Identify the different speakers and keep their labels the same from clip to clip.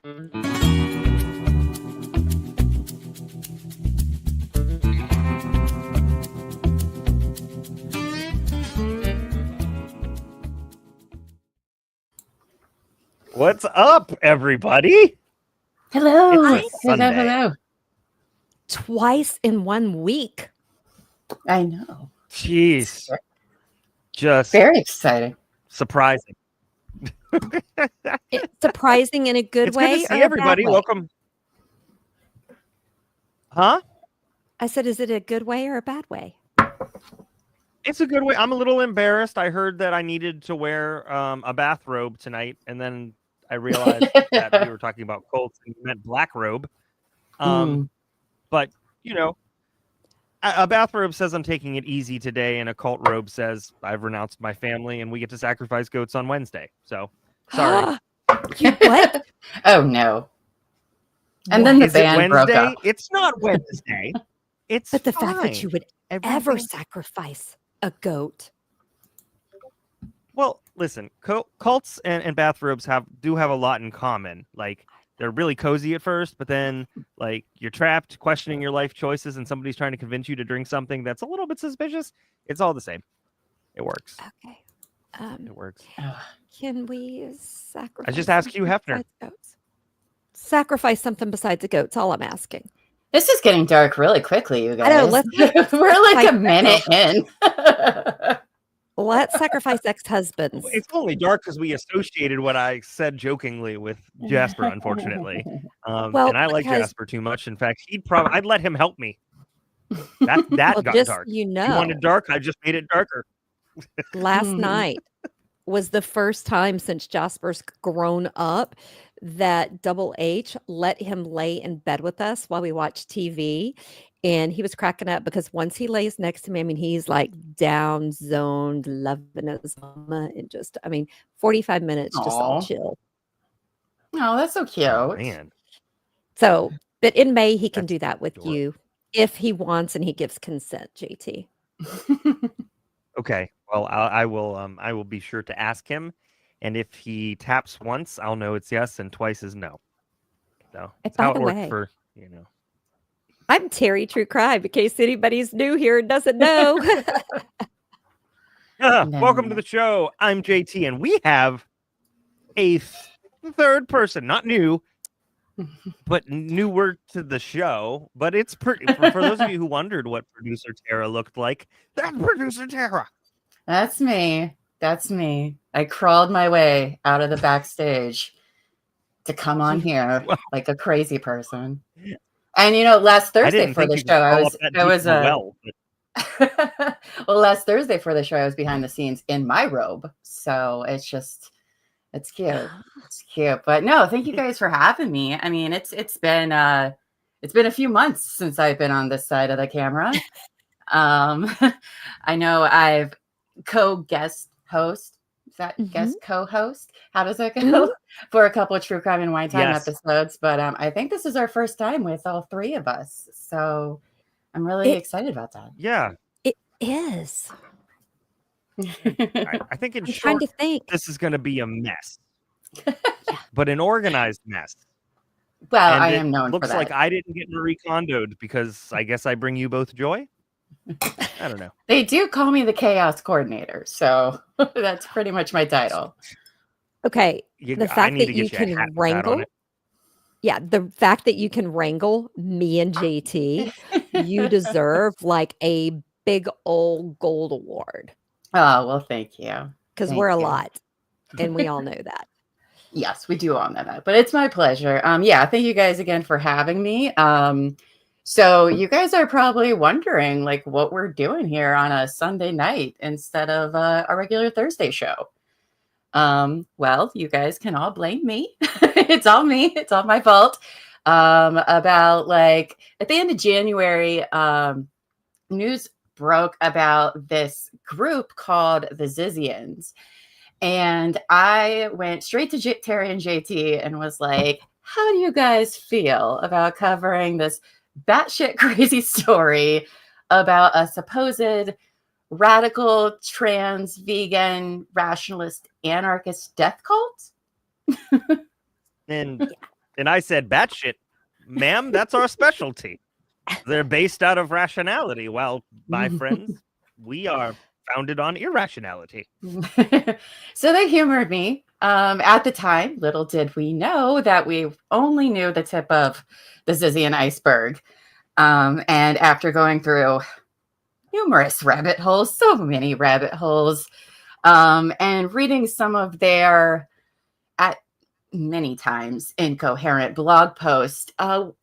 Speaker 1: What's up, everybody?
Speaker 2: Hello.
Speaker 1: It's Sunday.
Speaker 2: Hello.
Speaker 3: Twice in 1 week.
Speaker 2: I know.
Speaker 1: Jeez. Just
Speaker 2: very exciting.
Speaker 1: Surprising.
Speaker 3: It's surprising in a good way.
Speaker 1: Good to see everybody. Welcome. Huh?
Speaker 3: I said, is it a good way or a bad way?
Speaker 1: It's a good way. I'm a little embarrassed. I heard that I needed to wear a bathrobe tonight, and then I realized that we were talking about cults and you meant black robe. But, you know, a bathrobe says I'm taking it easy today, and a cult robe says I've renounced my family and we get to sacrifice goats on Wednesday. So, sorry.
Speaker 3: You what?
Speaker 2: Oh, no. And then the band broke up.
Speaker 1: It's not Wednesday.
Speaker 3: But the fact that you would ever sacrifice a goat.
Speaker 1: Well, listen, cults and bathrobes do have a lot in common. Like, they're really cozy at first, but then, like, you're trapped, questioning your life choices, and somebody's trying to convince you to drink something that's a little bit suspicious. It's all the same. It works.
Speaker 3: Okay.
Speaker 1: It works.
Speaker 3: Can we sacrifice?
Speaker 1: I just asked Hugh Hefner.
Speaker 3: Sacrifice something besides a goat. That's all I'm asking.
Speaker 2: This is getting dark really quickly, you guys.
Speaker 3: I know.
Speaker 2: We're like a minute in.
Speaker 3: Let's sacrifice ex-husbands.
Speaker 1: It's only dark because we associated what I said jokingly with Jasper, unfortunately. And I like Jasper too much. In fact, I'd let him help me. That
Speaker 3: well,
Speaker 1: got
Speaker 3: just,
Speaker 1: dark.
Speaker 3: You know,
Speaker 1: he wanted dark. I just made it darker.
Speaker 3: Last night was the first time since Jasper's grown up that Double H let him lay in bed with us while we watched TV. And he was cracking up because once he lays next to me, I mean, he's like down zoned, loving his mama, and just, 45 minutes just all chill.
Speaker 2: Oh, that's so cute.
Speaker 1: Oh, man.
Speaker 3: So, but in May, he can do that with you if he wants and he gives consent, JT.
Speaker 1: Okay. Well, I will be sure to ask him. And if he taps once, I'll know it's yes, and twice is no. So that's how it worked for, you know.
Speaker 3: I'm Terry True Crime, in case anybody's new here and doesn't know.
Speaker 1: Welcome to the show. I'm JT, and we have a third person, not new, but newer to the show. But it's pretty. For those of you who wondered what producer Tara looked like, that's producer Tara.
Speaker 2: That's me. That's me. I crawled my way out of the backstage to come on here like a crazy person. And you know, last Thursday for the show, last Thursday for the show, I was behind the scenes in my robe. So it's cute. It's cute. But no, thank you guys for having me. I mean, it's been a few months since I've been on this side of the camera. I know I've co-guest host. Is that guest co-host? How does that go? For a couple of True Crime and Wine Time episodes. But I think this is our first time with all three of us. So I'm really excited about that.
Speaker 1: Yeah.
Speaker 3: It is.
Speaker 1: I think in short, this is going to be a mess. But an organized mess.
Speaker 2: Well,
Speaker 1: and
Speaker 2: I am known for that.
Speaker 1: Looks like I didn't get Marie Kondoed because I guess I bring you both joy. I don't know.
Speaker 2: They do call me the chaos coordinator, so that's pretty much my title.
Speaker 3: Okay, the fact that you can wrangle, the fact that you can wrangle me and JT, you deserve like a big old gold award.
Speaker 2: Oh, well, thank you.
Speaker 3: Because we're a lot, and we all know that.
Speaker 2: Yes, we do all know that, but it's my pleasure. Thank you guys again for having me. So you guys are probably wondering like what we're doing here on a Sunday night instead of a regular Thursday show. Well, you guys can all blame me. It's all me. It's all my fault. About like at the end of January, news broke about this group called the Zizians. And I went straight to Terry and JT and was like, how do you guys feel about covering this batshit crazy story about a supposed radical trans vegan rationalist anarchist death cult?
Speaker 1: And And I said, batshit, ma'am, that's our specialty. They're based out of rationality. Well, my friends, we are founded on irrationality.
Speaker 2: So they humored me. At the time, little did we know that we only knew the tip of the Zizian iceberg. And after going through numerous rabbit holes, so many rabbit holes, and reading some of their, at many times, incoherent blog posts,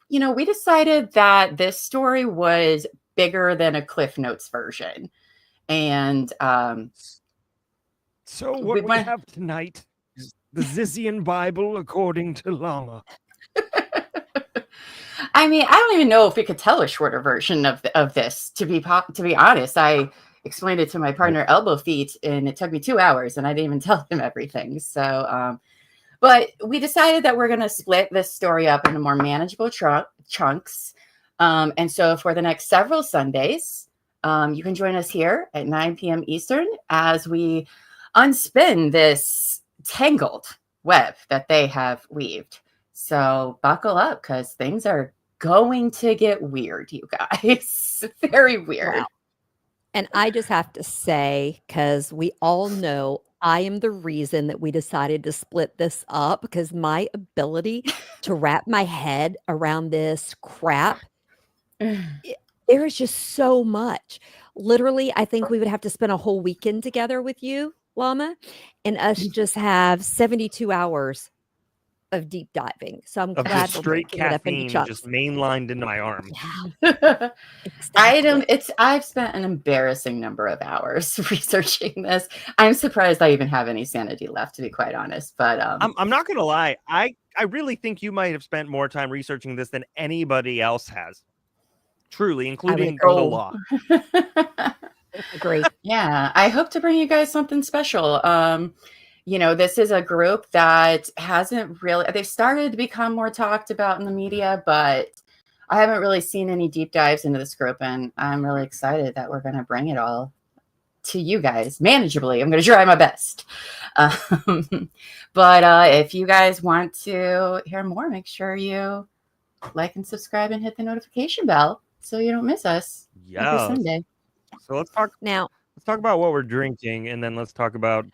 Speaker 2: we decided that this story was bigger than a Cliff Notes version. And
Speaker 1: so what we have tonight is the Zizian Bible according to Llama.
Speaker 2: I mean, I don't even know if we could tell a shorter version of this. To be honest, I explained it to my partner Elbow Feet, and it took me 2 hours, and I didn't even tell him everything. So, but we decided that we're going to split this story up into more manageable chunks. And so for the next several Sundays, you can join us here at 9 p.m. Eastern as we unspin this tangled web that they have weaved. So buckle up, because things are going to get weird, you guys. Very weird.
Speaker 3: Wow. And I just have to say, because we all know I am the reason that we decided to split this up, because my ability to wrap my head around this crap, there is just so much. Literally, I think we would have to spend a whole weekend together with you, Llama, and us just have 72 hours of deep diving. So I'm
Speaker 1: Of
Speaker 3: glad
Speaker 1: just
Speaker 3: we're
Speaker 1: straight
Speaker 3: breaking it up into
Speaker 1: caffeine
Speaker 3: chunks.
Speaker 1: just mainlined into my arm.
Speaker 3: Yeah, exactly.
Speaker 2: I've spent an embarrassing number of hours researching this. I'm surprised I even have any sanity left, to be quite honest. But
Speaker 1: I'm not gonna lie. I really think you might have spent more time researching this than anybody else has. Truly, including the law.
Speaker 3: Agree.
Speaker 2: Yeah, I hope to bring you guys something special. This is a group that hasn't really, they've started to become more talked about in the media, but I haven't really seen any deep dives into this group, and I'm really excited that we're going to bring it all to you guys manageably. I'm going to try my best. But if you guys want to hear more, make sure you like and subscribe and hit the notification bell so you don't miss us every Sunday.
Speaker 1: So let's talk
Speaker 3: now.
Speaker 1: Let's talk about what we're drinking, and then let's talk about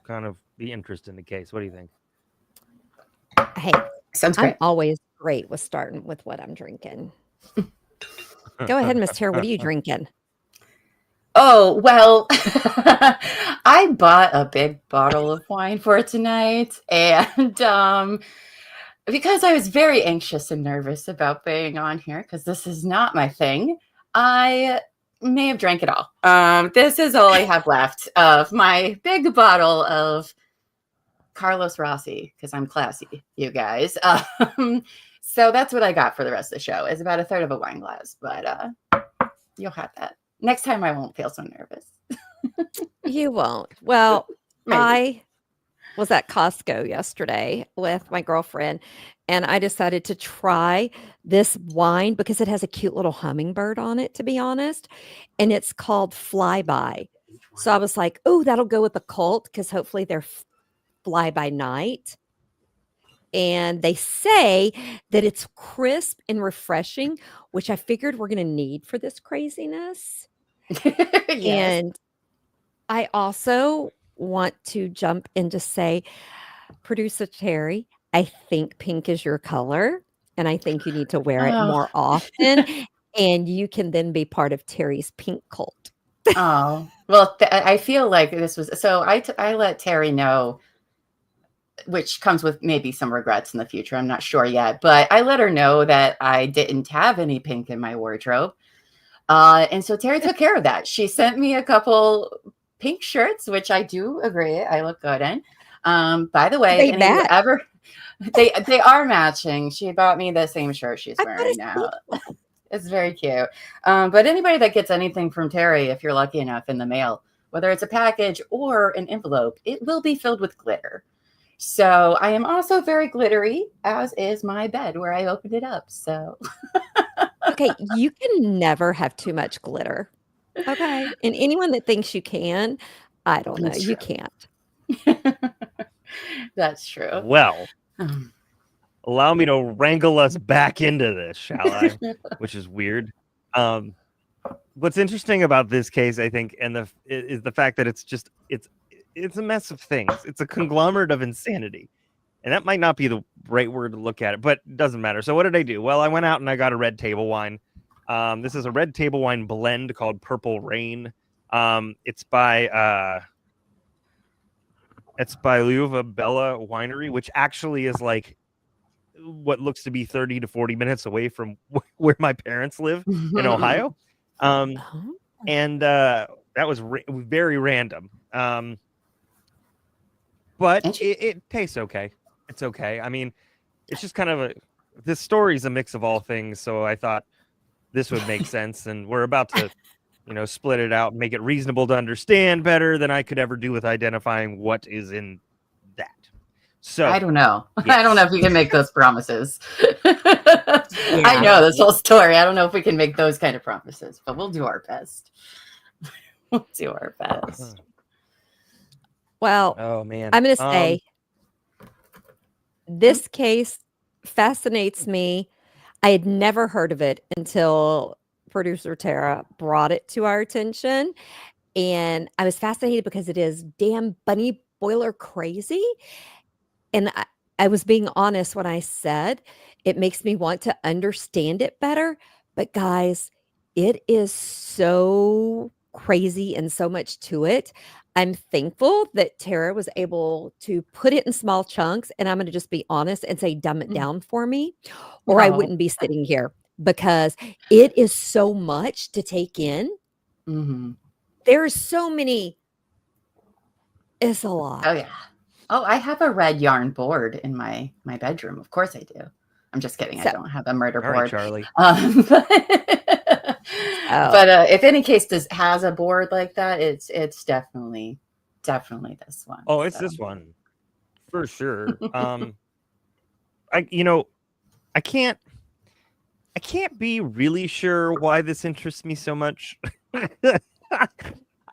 Speaker 1: kind of the interest in the case. What do you think?
Speaker 3: Hey,
Speaker 2: sounds great.
Speaker 3: I'm always great with starting with what I'm drinking. Go ahead, Miss Tara. What are you drinking?
Speaker 2: Oh, well, I bought a big bottle of wine for tonight, and because I was very anxious and nervous about being on here, because this is not my thing, I may have drank it all. This is all I have left of my big bottle of Carlos Rossi, because I'm classy, you guys. So that's what I got for the rest of the show. It's about a third of a wine glass, but you'll have that. Next time I won't feel so nervous.
Speaker 3: You won't. Well,
Speaker 2: Maybe.
Speaker 3: I was at Costco yesterday with my girlfriend, and I decided to try this wine because it has a cute little hummingbird on it, to be honest, and it's called Flyby. So I was like, oh, that'll go with the cult, because hopefully they're fly by night. And they say that it's crisp and refreshing, which I figured we're going to need for this craziness.
Speaker 2: Yes.
Speaker 3: And I also want to jump in to say, Producer Terry, I think pink is your color, and I think you need to wear it more often, and you can then be part of Terry's pink cult.
Speaker 2: Oh, well, I feel like this was, so I let Terry know, which comes with maybe some regrets in the future. I'm not sure yet, but I let her know that I didn't have any pink in my wardrobe. And so Terry took care of that. She sent me a couple pink shirts, which I do agree I look good in. By the way,
Speaker 3: They match.
Speaker 2: They are matching. She bought me the same shirt she's wearing now. It's very cute. But anybody that gets anything from Terry, if you're lucky enough in the mail, whether it's a package or an envelope, it will be filled with glitter. So I am also very glittery, as is my bed where I opened it up. So
Speaker 3: okay, you can never have too much glitter. Okay. And anyone that thinks you can, I don't know. You can't.
Speaker 2: That's true.
Speaker 1: Well, allow me to wrangle us back into this, shall I? Which is weird. What's interesting about this case, I think, is the fact that it's a mess of things. It's a conglomerate of insanity. And that might not be the right word to look at it, but it doesn't matter. So what did I do? Well, I went out and I got a red table wine. This is a red table wine blend called Purple Rain. It's by Luva Bella Winery, which actually is like what looks to be 30 to 40 minutes away from where my parents live in Ohio. And that was very random. But it tastes okay. It's okay. I mean, it's just kind of this story is a mix of all things. So I thought this would make sense. And we're about to, split it out and make it reasonable to understand better than I could ever do with identifying what is in that. So
Speaker 2: I don't know.
Speaker 1: Yes.
Speaker 2: I don't know if you can make those promises. I know this whole story. I don't know if we can make those kind of promises, but we'll do our best. We'll do our best.
Speaker 3: Well,
Speaker 1: oh man,
Speaker 3: I'm going to say this case fascinates me. I had never heard of it until producer Tara brought it to our attention. And I was fascinated because it is damn bunny boiler crazy. And I was being honest when I said it makes me want to understand it better. But guys, it is so crazy and so much to it. I'm thankful that Tara was able to put it in small chunks. And I'm going to just be honest and say, dumb it down for me, or I wouldn't be sitting here because it is so much to take in.
Speaker 2: Mm-hmm.
Speaker 3: There's so many. It's a lot.
Speaker 2: Oh, yeah. Oh, I have a red yarn board in my bedroom. Of course I do. I'm just kidding. I don't have a murder board.
Speaker 1: Right, Charlie.
Speaker 2: But if any case has a board like that, it's definitely this one.
Speaker 1: Oh, it's this one for sure. I can't be really sure why this interests me so much.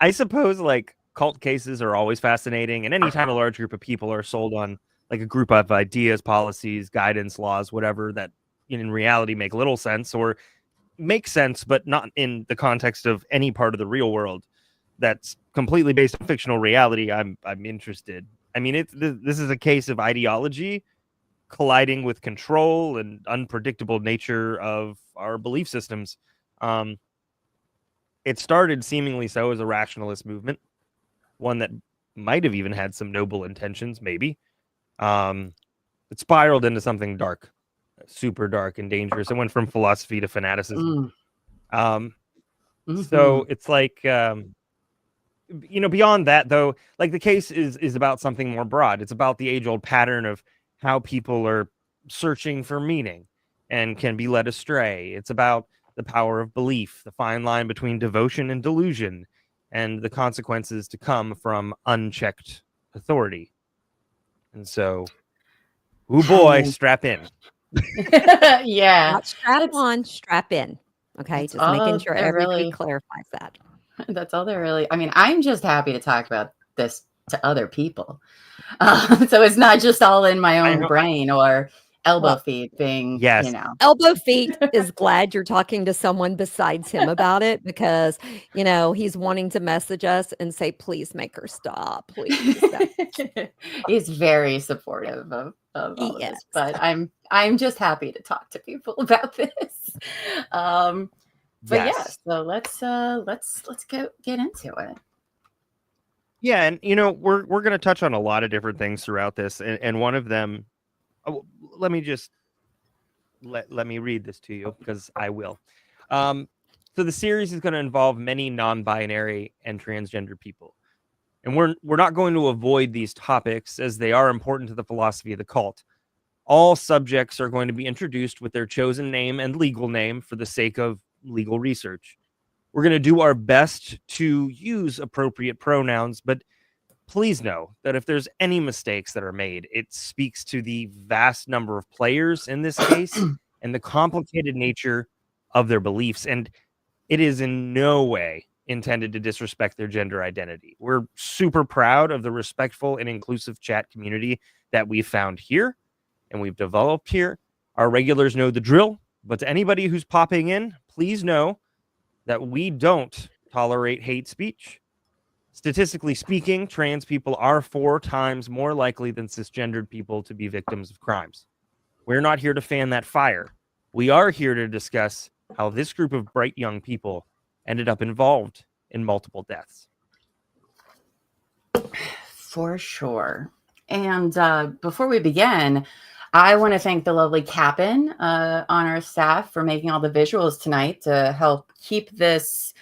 Speaker 1: I suppose like cult cases are always fascinating, and anytime a large group of people are sold on like a group of ideas, policies, guidance, laws, whatever that in reality make little sense or make sense, but not in the context of any part of the real world that's completely based on fictional reality, I'm interested. I mean, this is a case of ideology colliding with control and unpredictable nature of our belief systems. It started seemingly so as a rationalist movement, one that might have even had some noble intentions, maybe. It spiraled into something dark, super dark and dangerous. It went from philosophy to fanaticism. So it's like, beyond that, though, like the case is about something more broad. It's about the age-old pattern of how people are searching for meaning and can be led astray. It's about the power of belief, the fine line between devotion and delusion, and the consequences to come from unchecked authority. And so, oh boy, strap in.
Speaker 2: Yeah.
Speaker 3: Not strap on, strap in. Okay, just making sure everybody clarifies that.
Speaker 2: That's all they're really. I mean, I'm just happy to talk about this to other people. So it's not just all in my own brain or elbow feet being,
Speaker 3: Elbow feet is glad you're talking to someone besides him about it because, he's wanting to message us and say, please make her stop, please.
Speaker 2: He's very supportive of all of this, but I'm just happy to talk to people about this. So let's get into it.
Speaker 1: Yeah, and we're going to touch on a lot of different things throughout this, and one of them. Let me just let me read this to you because I will. So the series is going to involve many non-binary and transgender people, and we're not going to avoid these topics as they are important to the philosophy of the cult. All subjects are going to be introduced with their chosen name and legal name for the sake of legal research. We're going to do our best to use appropriate pronouns, but please know that if there's any mistakes that are made, it speaks to the vast number of players in this case and the complicated nature of their beliefs. And it is in no way intended to disrespect their gender identity. We're super proud of the respectful and inclusive chat community that we found here. and we've developed here. Our regulars know the drill, but to anybody who's popping in, please know that we don't tolerate hate speech. Statistically speaking, trans people are 4 times more likely than cisgendered people to be victims of crimes. We're not here to fan that fire. We are here to discuss how this group of bright young people ended up involved in multiple deaths.
Speaker 2: For sure. And before we begin, I want to thank the lovely Cap'n on our staff for making all the visuals tonight to help keep this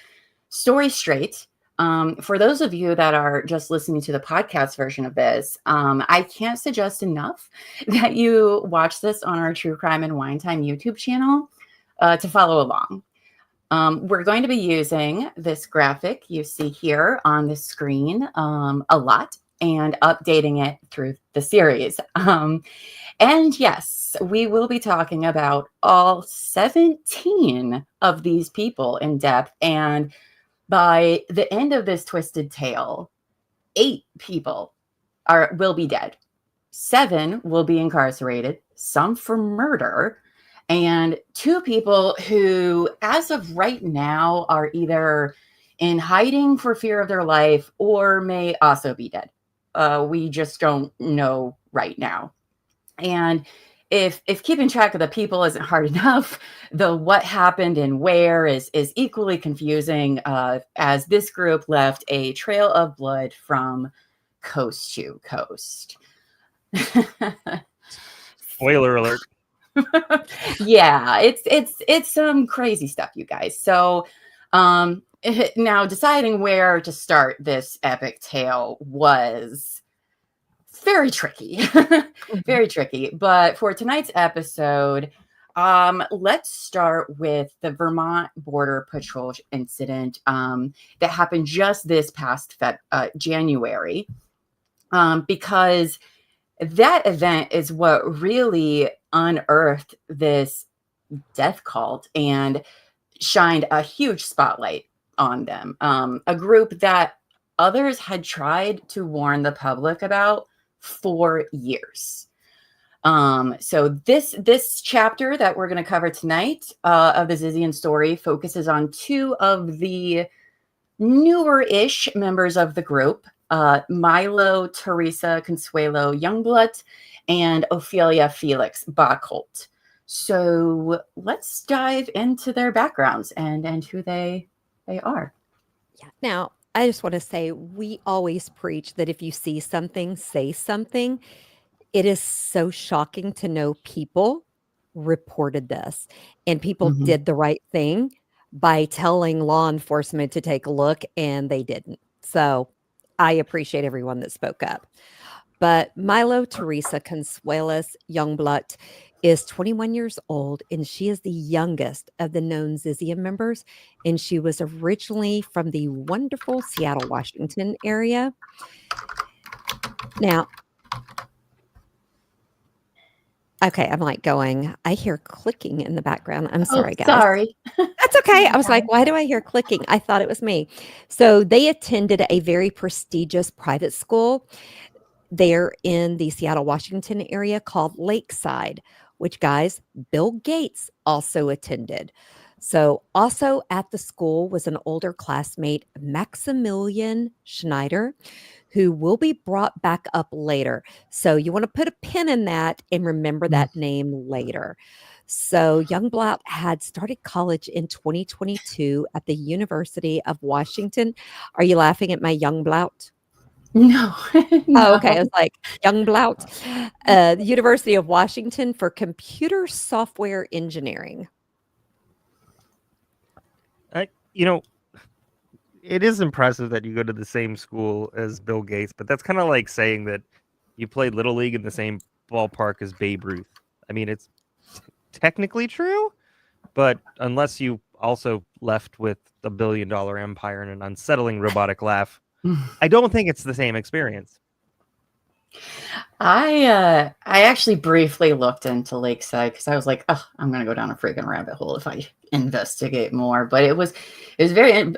Speaker 2: story straight. For those of you that are just listening to the podcast version of this, I can't suggest enough that you watch this on our True Crime and Wine Time YouTube channel to follow along. We're going to be using this graphic you see here on the screen a lot and updating it through the series. And yes, we will be talking about all 17 of these people in depth. And by the end of this twisted tale, 8 people will be dead. 7 will be incarcerated, some for murder, and 2 people who, as of right now, are either in hiding for fear of their life or may also be dead. We just don't know right now. And if keeping track of the people isn't hard enough, the what happened and where is equally confusing, as this group left a trail of blood from coast to coast.
Speaker 1: Spoiler alert.
Speaker 2: Yeah, it's some crazy stuff, you guys. So now deciding where to start this epic tale was very tricky. Very tricky. But for tonight's episode, let's start with the Vermont Border Patrol incident that happened just this past January, because that event is what really unearthed this death cult and shined a huge spotlight on them. A group that others had tried to warn the public about for years. So this chapter that we're going to cover tonight of the Zizian story focuses on 2 of the newer-ish members of the group, Milo Teresa Consuelo Youngblood and Ophelia Felix Bacult. So let's dive into their backgrounds and who they are.
Speaker 3: Yeah. Now, I just want to say we always preach that if you see something, say something. It is so shocking to know people reported this and people did the right thing by telling law enforcement to take a look, and they didn't. So I appreciate everyone that spoke up. But Milo Teresa Consuelos Youngblood is 21 years old, and she is the youngest of the known Zizian members. And she was originally from the wonderful Seattle, Washington area. Now, okay, I'm like going, I hear clicking in the background. I'm sorry, guys.
Speaker 2: Sorry.
Speaker 3: That's okay. I was like, why do I hear clicking? I thought it was me. So they attended a very prestigious private school there in the Seattle, Washington area called Lakeside, which, guys, Bill Gates also attended. So also at the school was an older classmate, Maximilian Schneider, who will be brought back up later. So you want to put a pin in that and remember that name later. So Youngblood had started college in 2022 at the University of Washington. Are you laughing at my Youngblood?
Speaker 2: No.
Speaker 3: Oh, okay. I was like, Youngblood, the University of Washington for computer software engineering.
Speaker 1: It is impressive that you go to the same school as Bill Gates, but that's kind of like saying that you played Little League in the same ballpark as Babe Ruth. I mean, it's technically true, but unless you also left with a $1 billion empire and an unsettling robotic laugh, I don't think it's the same experience.
Speaker 2: I actually briefly looked into Lakeside because I was like, oh, I'm gonna go down a freaking rabbit hole if I investigate more. But it was very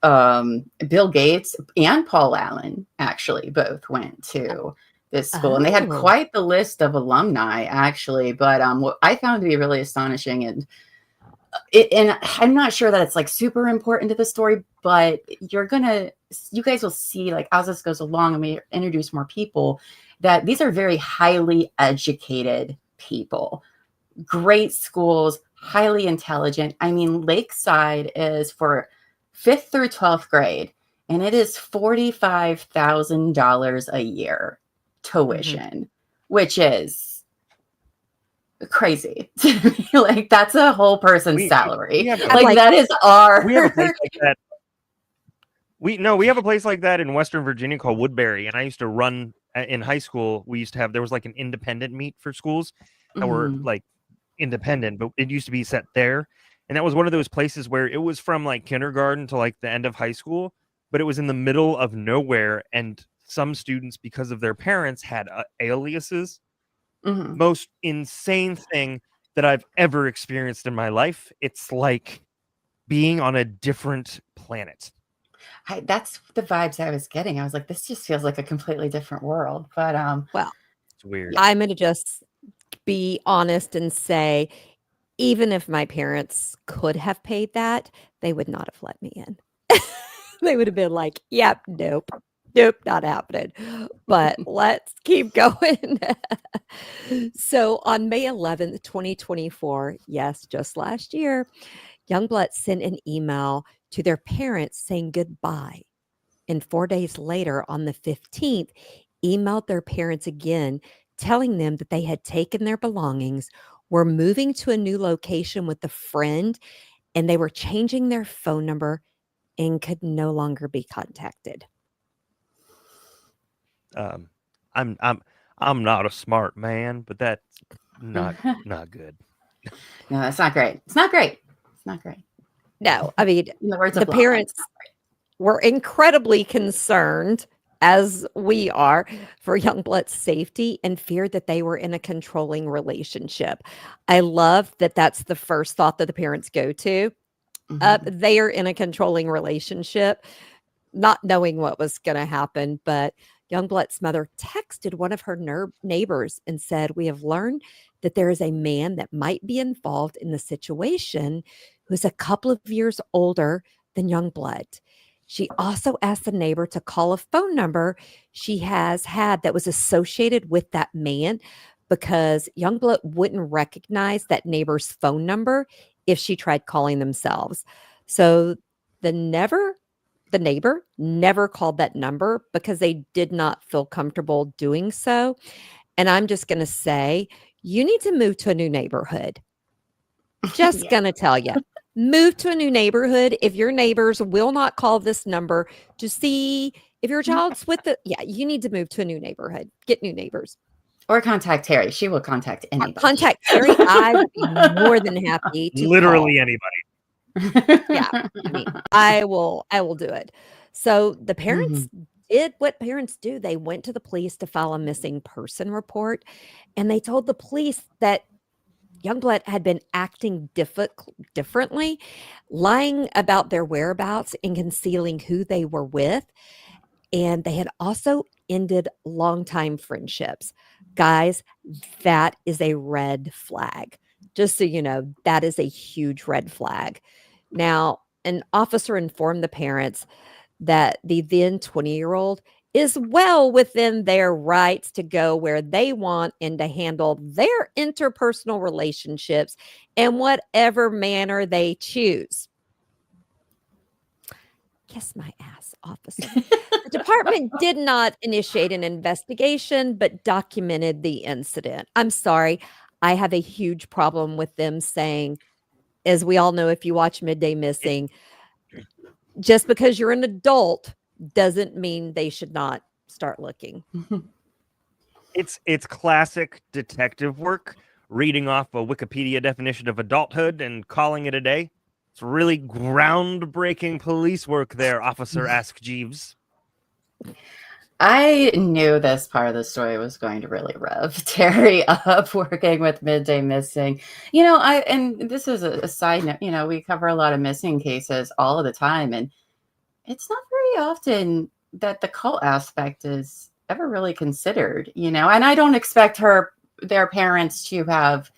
Speaker 2: Bill Gates and Paul Allen actually both went to this school, and they had
Speaker 3: Oh.
Speaker 2: quite the list of alumni, actually. But what I found to be really astonishing, and I'm not sure that it's like super important to the story, but you guys will see, like, as this goes along and we introduce more people, that these are very highly educated people, great schools, highly intelligent. I mean, Lakeside is for 5th through 12th grade, and it is $45,000 a year tuition, which is crazy to me. Like, that's a whole person's salary. That is our.
Speaker 1: We have a place like that. We have a place like that in Western Virginia called Woodbury, and I used to run in high school. We used to have, there was like an independent meet for schools that were like independent, but it used to be set there, and that was one of those places where it was from like kindergarten to like the end of high school, but it was in the middle of nowhere, and some students, because of their parents, had aliases. Most insane thing that I've ever experienced in my life. It's like being on a different planet.
Speaker 2: That's the vibes I was getting. I was like, this just feels like a completely different world. But
Speaker 3: well,
Speaker 1: it's weird.
Speaker 3: I'm going to just be honest and say, even if my parents could have paid that, they would not have let me in. They would have been like, yep, nope, not happening. But let's keep going. So on May 11th, 2024, yes, just last year, Youngblood sent an email to their parents saying goodbye. And 4 days later, on the 15th, emailed their parents again, telling them that they had taken their belongings, were moving to a new location with a friend, and they were changing their phone number and could no longer be contacted.
Speaker 1: I'm not a smart man, but that's not good.
Speaker 2: No, that's not great. It's not great. It's not great.
Speaker 3: No, I mean,
Speaker 2: in the words
Speaker 3: the
Speaker 2: of
Speaker 3: parents were incredibly concerned, as we are, for Youngblood's safety and feared that they were in a controlling relationship. I love that that's the first thought that the parents go to. They are in a controlling relationship, not knowing what was going to happen. But Youngblood's mother texted one of her neighbors and said, "We have learned that there is a man that might be involved in the situation who's a couple of years older than Youngblood." She also asked the neighbor to call a phone number she has had that was associated with that man, because Youngblood wouldn't recognize that neighbor's phone number if she tried calling themselves. So the neighbor never called that number because they did not feel comfortable doing so. And I'm just going to say, you need to move to a new neighborhood. Just going to tell you. Move to a new neighborhood. If your neighbors will not call this number to see if your child's with you need to move to a new neighborhood. Get new neighbors.
Speaker 2: Or contact Terry. She will contact anybody.
Speaker 3: Contact Terry. I would be more than happy to
Speaker 1: literally
Speaker 3: call.
Speaker 1: anybody.
Speaker 3: Yeah, I mean, I will do it. So the parents did what parents do. They went to the police to file a missing person report, and they told the police that Youngblood had been acting differently, lying about their whereabouts and concealing who they were with. And they had also ended longtime friendships. Guys, that is a red flag. Just so you know, that is a huge red flag. Now, an officer informed the parents that the then 20-year-old is well within their rights to go where they want and to handle their interpersonal relationships in whatever manner they choose. Kiss my ass, officer. The department did not initiate an investigation, but documented the incident. I'm sorry. I have a huge problem with them saying, as we all know, if you watch Midday Missing, just because you're an adult doesn't mean they should not start looking.
Speaker 1: It's classic detective work, reading off a Wikipedia definition of adulthood and calling it a day. It's really groundbreaking police work there, Officer Ask Jeeves.
Speaker 2: I knew this part of the story was going to really rev Terry up working with Midday Missing. And this is a side note, we cover a lot of missing cases all of the time, and it's not very often that the cult aspect is ever really considered, and I don't expect their parents to have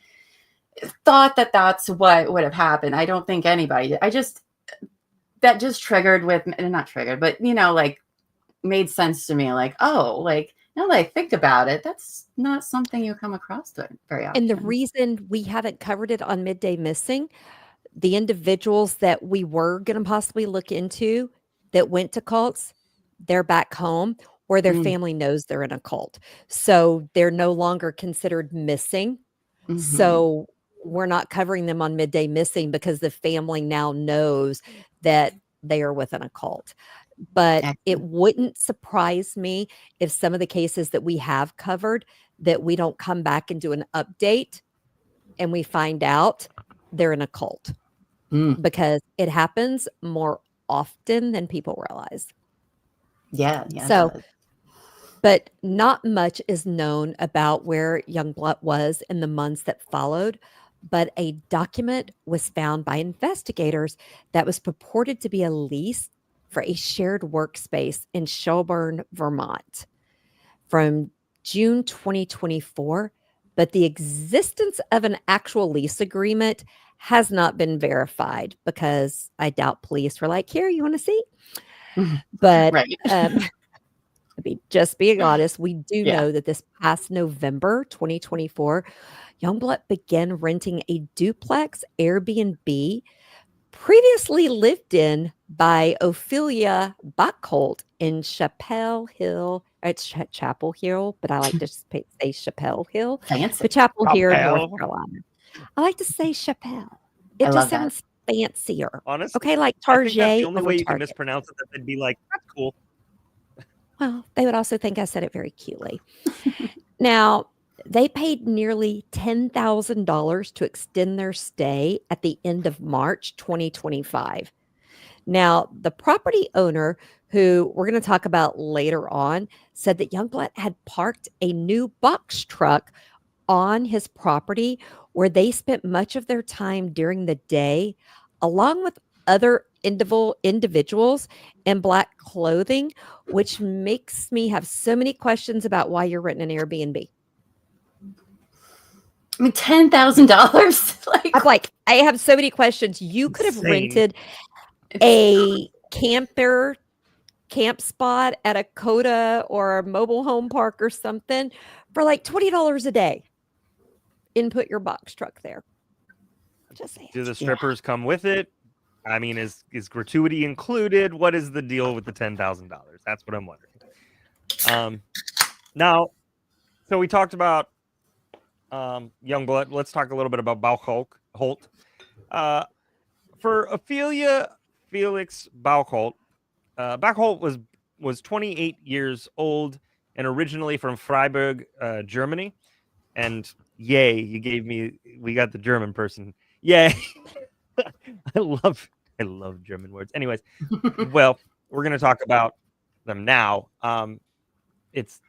Speaker 2: thought that that's what would have happened. I don't think anybody, that just triggered not triggered, but, like made sense to me. Like, oh, like now that I think about it, that's not something you come across very often.
Speaker 3: And the reason we haven't covered it on Midday Missing, the individuals that we were going to possibly look into that went to cults, they're back home or their family knows they're in a cult. So they're no longer considered missing. So we're not covering them on Midday Missing because the family now knows that they are within a cult. But it wouldn't surprise me if some of the cases that we have covered that we don't come back and do an update and we find out they're in a cult because it happens more often than people realize.
Speaker 2: Yeah.
Speaker 3: So, but not much is known about where Youngblood was in the months that followed. But a document was found by investigators that was purported to be a lease for a shared workspace in Shelburne, Vermont from June 2024. But the existence of an actual lease agreement has not been verified because I doubt police were like, here, you want to see? But just being honest, we do know that this past November 2024, Youngblood began renting a duplex Airbnb previously lived in by Ophelia Buckholt in Chapel Hill. It's Chapel Hill, but I like to say Chapel Hill.
Speaker 2: Fancy.
Speaker 3: But Chapel Hill, North Carolina. I like to say Chapel. It just sounds fancier.
Speaker 1: Honestly,
Speaker 3: okay, like Target.
Speaker 1: The only way you can mispronounce it, that they'd be like, that's cool.
Speaker 3: Well, they would also think I said it very cutely. Now, they paid nearly $10,000 to extend their stay at the end of March 2025. Now, the property owner, who we're going to talk about later on, said that Youngblood had parked a new box truck on his property where they spent much of their time during the day, along with other individuals in black clothing, which makes me have so many questions about why you're renting an Airbnb.
Speaker 2: I mean, $10,000.
Speaker 3: I'm like, I have so many questions. You could have rented a camp spot at a Coda or a mobile home park or something for like $20 a day. Input your box truck there. Just saying.
Speaker 1: Do the strippers come with it? I mean, is gratuity included? What is the deal with the $10,000? That's what I'm wondering. Now, so we talked about Youngblood. Let's talk a little bit about Buckholt. For Ophelia Felix Buckholt, Buckholt was 28 years old and originally from Freiburg, Germany. And yay, we got the German person. Yay. I love German words. Anyways, well, we're going to talk about them now. It's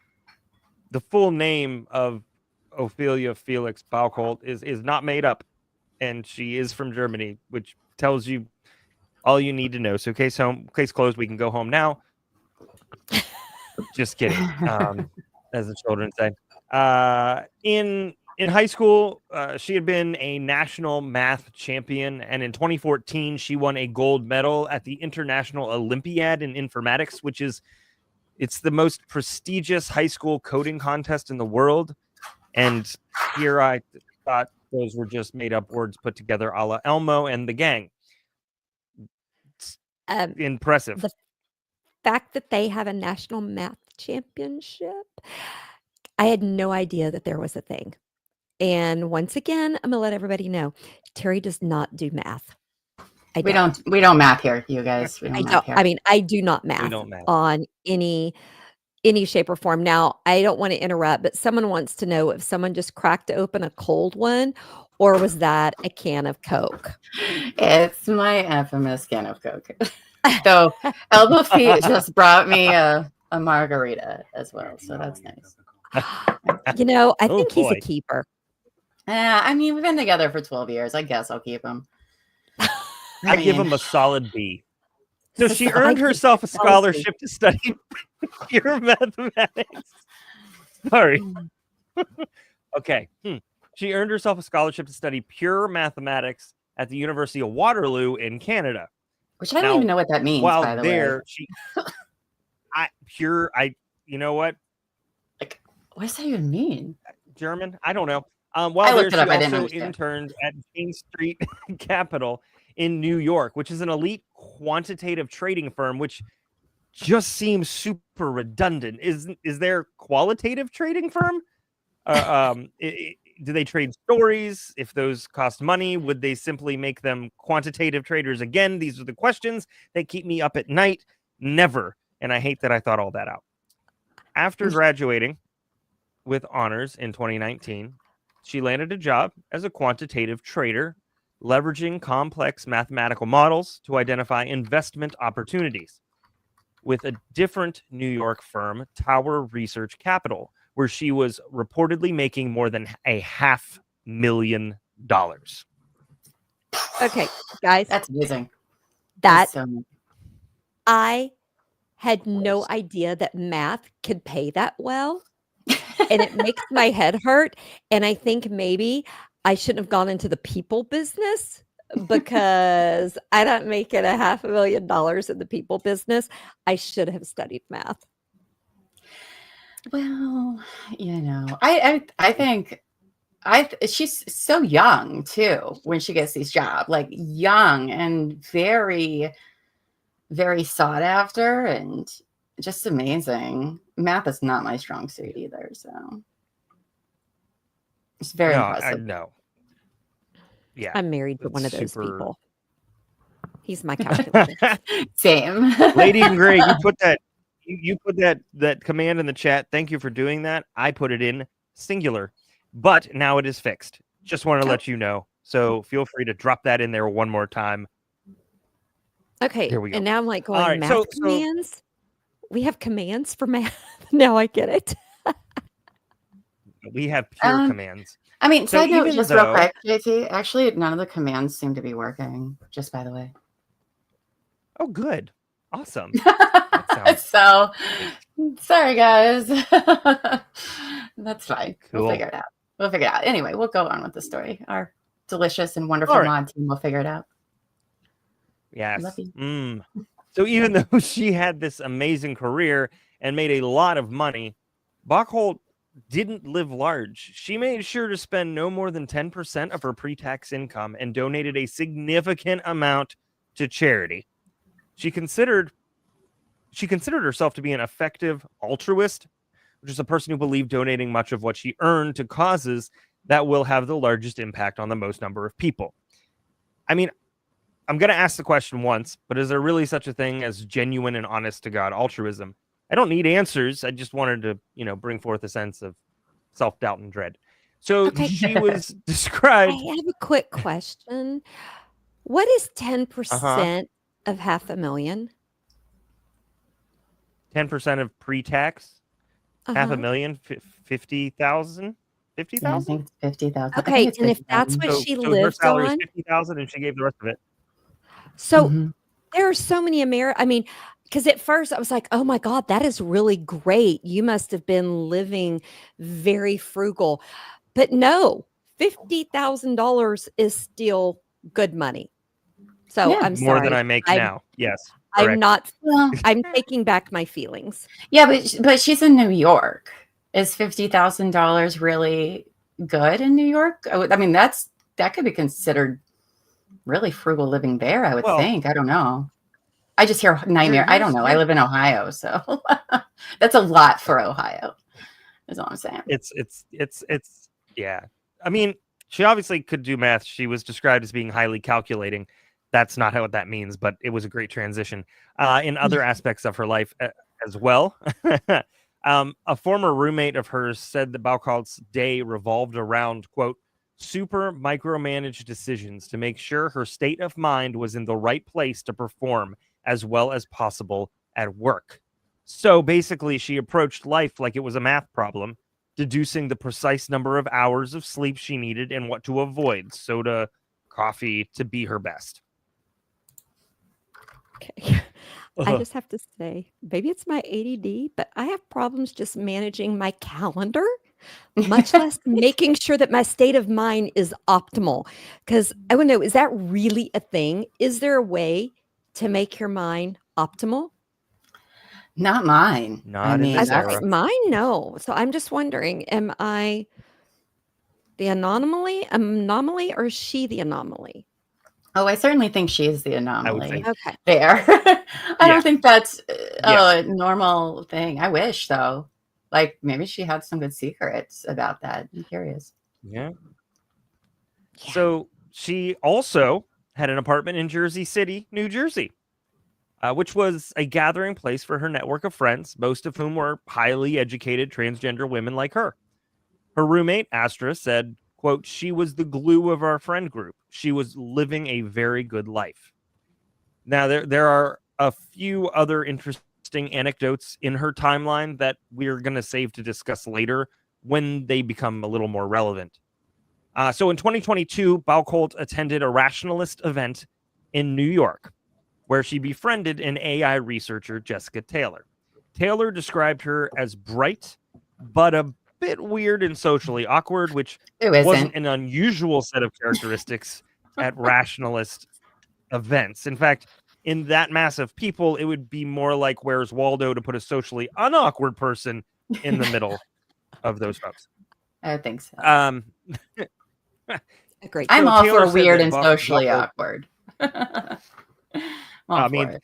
Speaker 1: the full name of Ophelia Felix Buckholt is not made up, and she is from Germany, which tells you all you need to know. So case closed. We can go home now. Just kidding. As the children say. In high school, she had been a national math champion, and in 2014, she won a gold medal at the International Olympiad in Informatics, it's the most prestigious high school coding contest in the world. And here I thought those were just made up words put together a la Elmo and the gang. Impressive.
Speaker 3: The fact that they have a national math championship, I had no idea that there was a thing. And once again, I'm gonna let everybody know, Terry does not do math.
Speaker 2: We don't math here, you guys. We don't math here.
Speaker 3: I mean, I do not math on any shape or form. Now, I don't want to interrupt, but someone wants to know if someone just cracked open a cold one, or was that a can of Coke?
Speaker 2: It's my infamous can of Coke. So Elbow Feet just brought me a margarita as well, so that's nice.
Speaker 3: I think he's a keeper.
Speaker 2: I mean, we've been together for 12 years. I guess I'll keep him.
Speaker 1: I give him a solid B. So
Speaker 2: This
Speaker 1: she
Speaker 2: is
Speaker 1: earned
Speaker 2: high
Speaker 1: herself a
Speaker 2: policy.
Speaker 1: scholarship to study pure mathematics. Sorry. Okay. She earned herself a scholarship to study pure mathematics at the University of Waterloo in Canada.
Speaker 2: Which I don't
Speaker 1: Now,
Speaker 2: even know what that means,
Speaker 1: while
Speaker 2: by the way.
Speaker 1: there, you know what?
Speaker 2: Like, what does that even mean?
Speaker 1: German? I don't know.
Speaker 2: I
Speaker 1: While there,
Speaker 2: looked it
Speaker 1: she
Speaker 2: up. I didn't
Speaker 1: also
Speaker 2: understand.
Speaker 1: interned at Main Street Capital in New York, which is an elite quantitative trading firm, which just seems super redundant. Is there qualitative trading firm? Do they trade stories? If those cost money, would they simply make them quantitative traders again? These are the questions that keep me up at night. Never. And I hate that I thought all that out. After graduating with honors in 2019, she landed a job as a quantitative trader, leveraging complex mathematical models to identify investment opportunities with a different New York firm, Tower Research Capital, where she was reportedly making more than $500,000.
Speaker 3: Okay, guys,
Speaker 2: That's amazing.
Speaker 3: that
Speaker 2: That's so
Speaker 3: I had no idea that math could pay that well, and it makes my head hurt, and I think maybe I shouldn't have gone into the people business because I don't make it $500,000 in the people business. I should have studied math.
Speaker 2: well, I think she's so young too when she gets these jobs, like young and very, very sought after and just amazing. Math is not my strong suit either, so it's very impressive.
Speaker 1: No. Yeah.
Speaker 3: I'm married to
Speaker 1: It's
Speaker 3: one of those
Speaker 1: super-
Speaker 3: people. He's my calculator.
Speaker 2: Same.
Speaker 1: Lady in gray, you put that command in the chat. Thank you for doing that. I put it in singular, but now it is fixed. Just want to let you know. So feel free to drop that in there one more time.
Speaker 3: Okay,
Speaker 1: Here we go.
Speaker 3: and now I'm like going,
Speaker 1: All right,
Speaker 3: math commands? We have commands for math? Now I get it.
Speaker 1: We have pure commands.
Speaker 2: I mean,
Speaker 1: So
Speaker 2: side note,
Speaker 1: even
Speaker 2: just real
Speaker 1: though-
Speaker 2: quick, JT, actually, none of the commands seem to be working, just by the way.
Speaker 1: Oh, good. Awesome. That sounds
Speaker 2: So, sorry, guys. That's fine.
Speaker 1: Cool.
Speaker 2: We'll figure it out. Anyway, we'll go on with the story. Our delicious and wonderful
Speaker 1: All right.
Speaker 2: mod team will figure it out.
Speaker 1: Yes.
Speaker 2: Love you.
Speaker 1: So even though she had this amazing career and made a lot of money, Bachholt didn't live large. She made sure to spend no more than 10% of her pre-tax income and donated a significant amount to charity. She considered herself to be an effective altruist, which is a person who believed donating much of what she earned to causes that will have the largest impact on the most number of people. I mean, I'm going to ask the question once, but is there really such a thing as genuine and honest to God altruism? I don't need answers. I just wanted to, bring forth a sense of self-doubt and dread. So
Speaker 3: Okay.
Speaker 1: she was
Speaker 3: I
Speaker 1: described.
Speaker 3: have a quick question. What is 10% of $500,000?
Speaker 1: 10% of pre-tax,
Speaker 3: Uh-huh.
Speaker 1: $500,000, 50,000,
Speaker 2: Yeah, I
Speaker 1: 50,000.
Speaker 2: think it's 50,000.
Speaker 3: Okay, and if that's what she
Speaker 1: her
Speaker 3: lived
Speaker 1: salary
Speaker 3: on,
Speaker 1: is 50,000, and she gave the rest of it.
Speaker 3: so
Speaker 2: Mhm.
Speaker 3: there are so many because at first I was like, oh my God, that is really great. You must have been living very frugal. But no, $50,000 is still good money. So
Speaker 2: Yeah.
Speaker 3: I'm
Speaker 1: More
Speaker 3: sorry.
Speaker 1: than I make now. Yes.
Speaker 3: I'm
Speaker 1: correct.
Speaker 3: not,
Speaker 2: Well,
Speaker 3: I'm taking back my feelings.
Speaker 2: yeah, but she's in New York. Is $50,000 really good in New York? I mean, that could be considered really frugal living there, I would
Speaker 1: Well-
Speaker 2: think. I don't know. I just hear nightmare. I don't know. I live in Ohio, so that's a lot for Ohio. Is all I'm saying.
Speaker 1: It's yeah. I mean, she obviously could do math. She was described as being highly calculating. That's not what that means, but it was a great transition in other aspects of her life as well. A former roommate of hers said that Bauchalt's day revolved around, quote, super micromanaged decisions to make sure her state of mind was in the right place to perform as well as possible at work. So basically, she approached life like it was a math problem, deducing the precise number of hours of sleep she needed and what to avoid, soda, coffee, to be her best.
Speaker 3: Okay. I just have to say, maybe it's my ADD, but I have problems just managing my calendar, much less making sure that my state of mind is optimal. Because I want to know, is that really a thing? Is there a way to make your mind optimal?
Speaker 2: Not mine.
Speaker 1: Not in this era.
Speaker 3: Mine, no. So I'm just wondering, am I the anomaly, or is she the anomaly?
Speaker 2: Oh, I certainly think she's the
Speaker 1: I would
Speaker 2: anomaly
Speaker 1: think.
Speaker 3: Okay.
Speaker 2: there. I
Speaker 1: Yeah.
Speaker 2: don't think that's
Speaker 1: Yes.
Speaker 2: a normal thing. I wish, though. Like, maybe she had some good secrets about that. I'm curious.
Speaker 1: Yeah.
Speaker 3: Yeah.
Speaker 1: So she also had an apartment in Jersey City, New Jersey, which was a gathering place for her network of friends, most of whom were highly educated transgender women like her. Her roommate, Astra, said, quote, "She was the glue of our friend group. She was living a very good life." Now, there are a few other interesting anecdotes in her timeline that we're going to save to discuss later when they become a little more relevant. So in 2022, Baucult attended a rationalist event in New York, where she befriended an AI researcher, Jessica Taylor. Taylor described her as bright, but a bit weird and socially awkward, which
Speaker 2: Who isn't?
Speaker 1: wasn't an unusual set of characteristics at rationalist events. In fact, in that mass of people, it would be more like Where's Waldo to put a socially unawkward person in the middle of those folks.
Speaker 2: I think so.
Speaker 3: Agreed.
Speaker 2: I'm
Speaker 1: So
Speaker 2: all
Speaker 1: Taylor
Speaker 2: for
Speaker 1: said
Speaker 2: weird
Speaker 1: that
Speaker 2: and socially
Speaker 1: Baucult-
Speaker 2: awkward.
Speaker 1: I mean,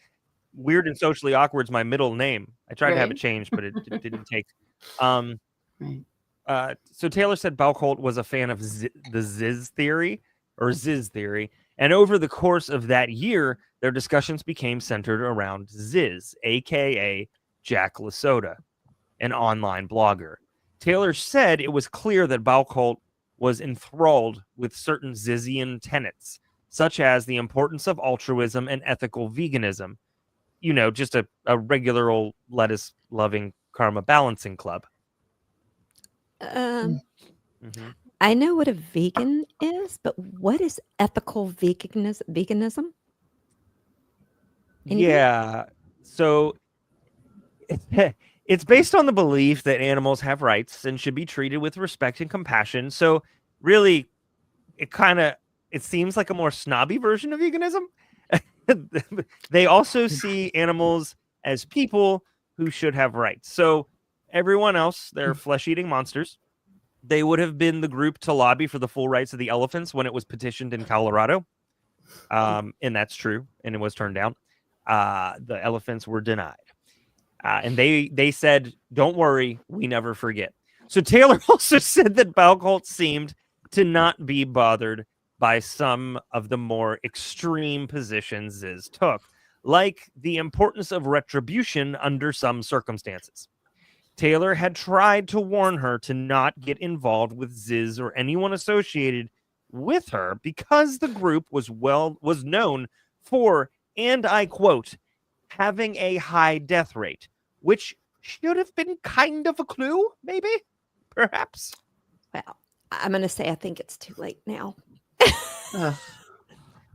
Speaker 1: weird and socially awkward is my middle name. I tried to have it
Speaker 2: Right.
Speaker 1: changed, but it didn't take.
Speaker 2: Right.
Speaker 1: So Taylor said Baucult was a fan of the Ziz theory, and over the course of that year, their discussions became centered around Ziz, aka Jack Lasota, an online blogger. Taylor said it was clear that Baucult was enthralled with certain Zizian tenets, such as the importance of altruism and ethical veganism. You know, just a regular old lettuce-loving karma balancing club. Mm-hmm.
Speaker 3: I know what a vegan is, but what is ethical veganism? Anybody?
Speaker 1: Yeah. So it's based on the belief that animals have rights and should be treated with respect and compassion. So really, it seems like a more snobby version of veganism. They also see animals as people who should have rights. So everyone else, they're flesh-eating monsters. They would have been the group to lobby for the full rights of the elephants when it was petitioned in Colorado. And that's true. And it was turned down. The elephants were denied. And they said, "Don't worry, we never forget." So Taylor also said that Baucult seemed to not be bothered by some of the more extreme positions Ziz took, like the importance of retribution under some circumstances. Taylor had tried to warn her to not get involved with Ziz or anyone associated with her because the group was known for, and I quote, having a high death rate, which should have been kind of a clue, maybe, perhaps.
Speaker 3: Well, I'm going to say I think it's too late now.
Speaker 2: Ugh.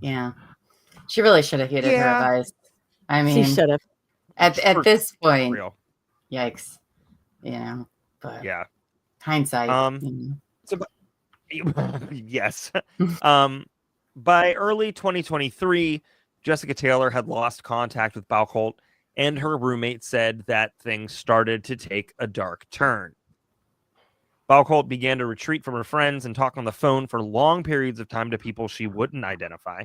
Speaker 2: Yeah. She really should have heeded her advice. I mean,
Speaker 3: She should have.
Speaker 2: at this point,
Speaker 1: Real.
Speaker 2: yikes. You know, but
Speaker 1: Yeah.
Speaker 2: hindsight.
Speaker 1: Yes. By early 2023, Jessica Taylor had lost contact with Baucult, and her roommate said that things started to take a dark turn. Baucult began to retreat from her friends and talk on the phone for long periods of time to people she wouldn't identify.